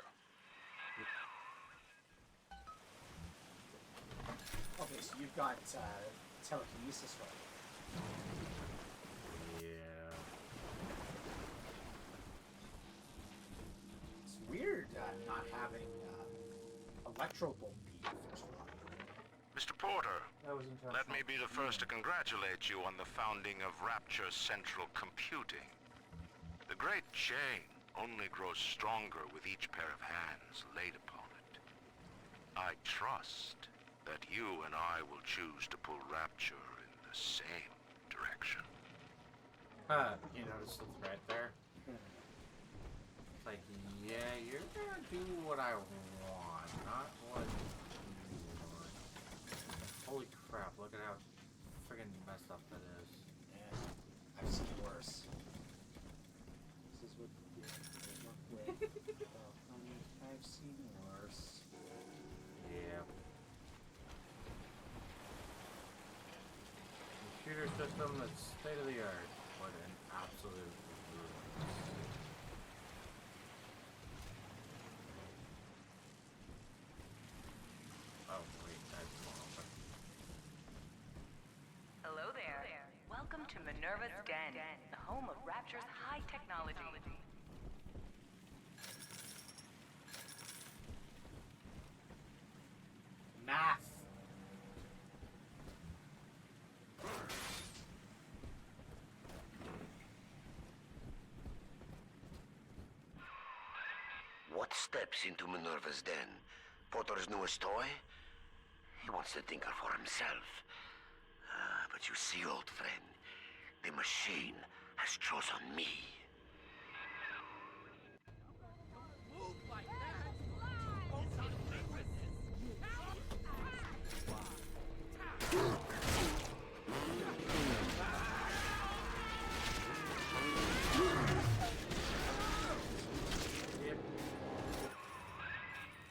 Okay, so you've got telekinesis, right? Yeah. It's weird not having electro bolt be your first one. Mr. Porter, That was interesting. let me be the first to congratulate you on the founding of Rapture Central Computing. The great chain only grows stronger with each pair of hands laid upon it. I trust that you and I will choose to pull Rapture in the same direction. You notice the thread there? It's like, yeah, you're gonna do what I want, not what you want. Holy crap, look at how friggin' messed up that is. Yeah, I've seen worse. This is what you work with. Oh, honey, I've seen worse. Yeah. Computer system that's state of the art. What an absolute ruin. Oh, wait, that's more open. Hello there. Welcome to Minerva's Den, the home of Rapture's high technology. Math. What steps into Minerva's den? Porter's newest toy? He wants to tinker for himself. But you see, old friend, the machine has chosen me.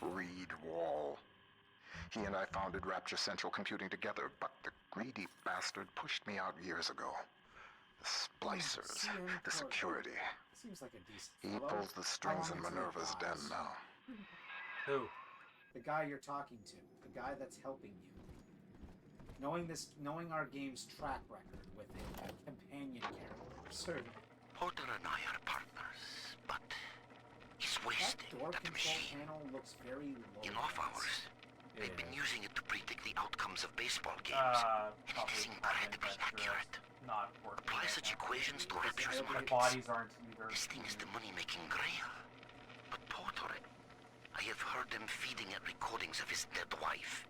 Reed Wall. He and I founded Rapture Central Computing together, but the greedy bastard pushed me out years ago. The splicers, the security. Seems like a decent He fellow. pulls the strings How in long until he Minerva's den dies? now. Who? The guy you're talking to. The guy that's helping you. Knowing our game's track record with a companion character. Sir. Porter and I are partners, but he's wasting That door the control machine. panel looks very low. In off hours, Yeah. they've been using it to predict the outcomes of baseball games. And it is incredibly accurate. Not working. Apply such equations to Rapture's Their markets. bodies aren't either. This thing is the money-making grail. But Porter, I have heard them feeding it recordings of his dead wife.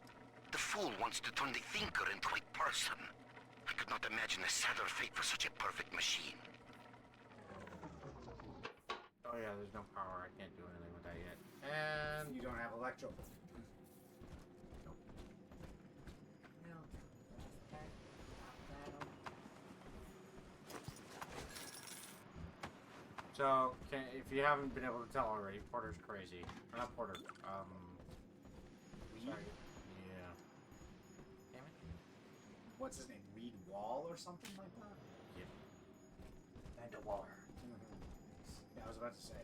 The fool wants to turn the thinker into a person. I could not imagine a sadder fate for such a perfect machine. Oh yeah, there's no power. I can't do anything with that yet. And You don't have electro. so, if you haven't been able to tell already, Porter's crazy. Or not Porter. Sorry. Yeah. Damn it. What's his name? Reed Wall or something like that? Yep. And a waller. Yeah, I was about to say.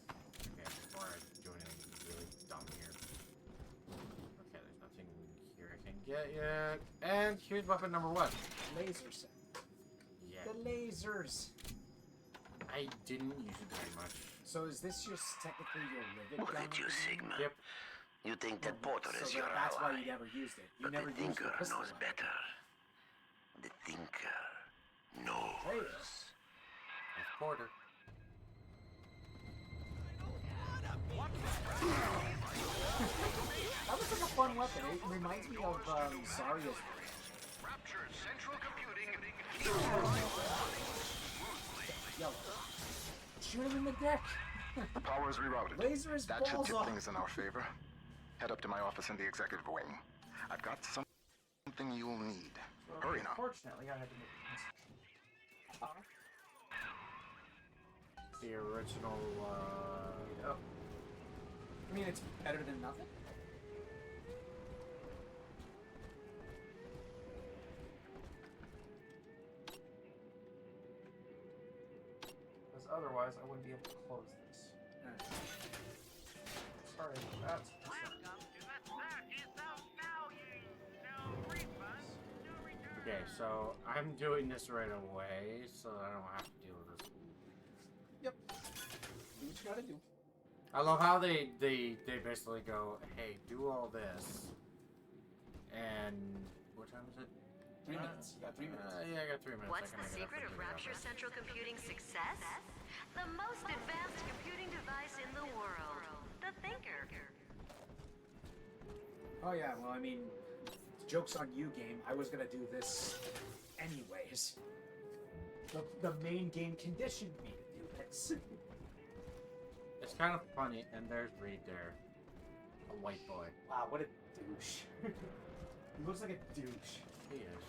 Okay, before I do anything really dumb here. Okay, there's nothing here I can get yet. And here's weapon number 1. Laser set. Yeah. The lasers. I didn't use it very much. So is this just technically your rivet Look gun? at you, Sigma. Yep. You think that Porter So is your that's why ally. you never used it. You But never the used the thinker pistol knows gun. better. The thinker knows. That's Porter. That looks like a fun weapon. It reminds me of Zarya's. Rapture Central Computing. Yellow. Shoot him in the dick. The power is rerouted. Laser his That should balls tip off. things in our favor. Head up to my office in the executive wing. I've got something you'll need. Hurry now. Unfortunately, I had to make a concession. The original, Yep. I mean, it's better than nothing. Because otherwise, I wouldn't be able to close this. Sorry about that. okay, so I'm doing this right away, so I don't have to deal with this. Yep. Do what you gotta do. I love how they basically go, hey, do all this, and what time is it? 3 minutes. You got 3 minutes. Yeah, I got 3 minutes. What's the secret of Rapture Central Computing's success? The most advanced computing device in the world. The Thinker. Oh yeah, well I mean, joke's on you, game. I was gonna do this anyways. The main game conditioned me to do this. It's kind of funny, and there's Reed there. A white boy. Wow, what a douche. He looks like a douche. He is.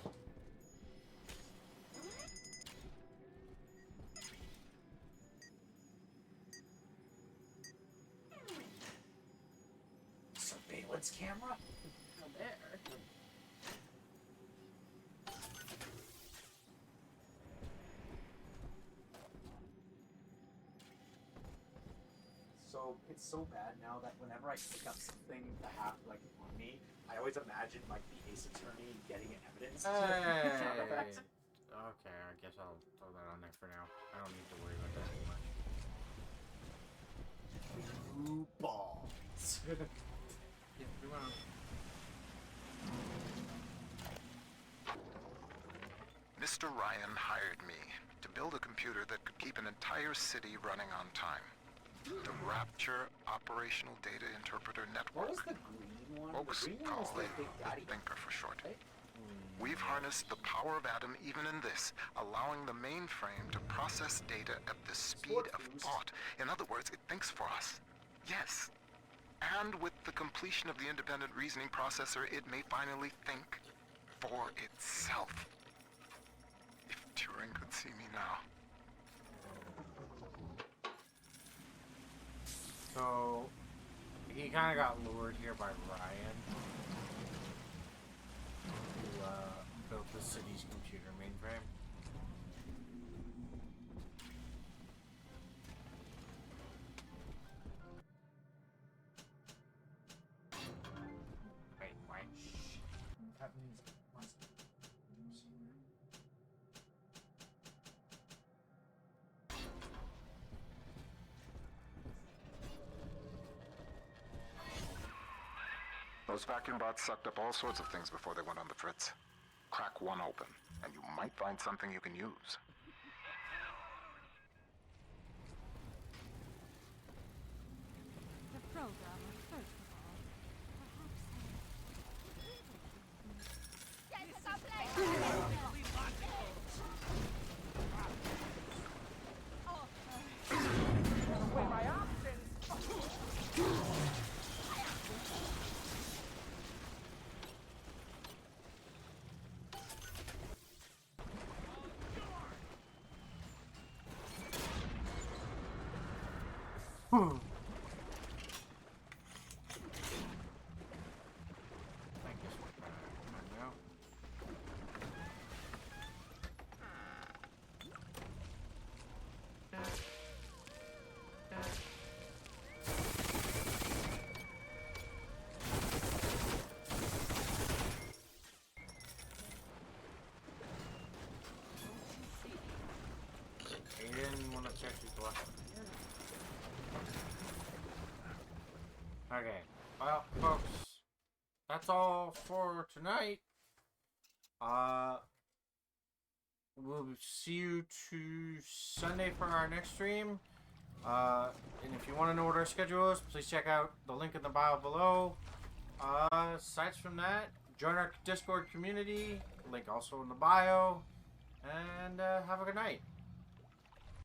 Surveillance camera? There. So it's so bad now that whenever I pick up something to have like on me, I always imagine like the Ace Attorney getting evidence. Hey. Okay, I guess I'll throw that on there for now. I don't need to worry about that too much. Blue balls. Yeah, come on. Mr. Ryan hired me to build a computer that could keep an entire city running on time. The Rapture Operational Data Interpreter Network. What was the green one? Folks The green one was call the it Big Daddy. the Thinker for short. We've harnessed the power of Atom even in this, allowing the mainframe to process data at the speed of thought. In other words, it thinks for us. Yes. And with the completion of the independent reasoning processor, it may finally think for itself. If Turing could see me now. So, he kind of got lured here by Ryan, who built the city's computer mainframe. Wait, why? That means must. Those vacuum bots sucked up all sorts of things before they went on the fritz. Crack one open, and you might find something you can use. The programmer, first of all. I guess we're kind of now. He didn't want to check his weapon. Okay, well, folks, that's all for tonight. We'll see you Sunday for our next stream. And if you want to know what our schedule is, please check out the link in the bio below. Aside from that, join our Discord community. Link also in the bio. And have a good night.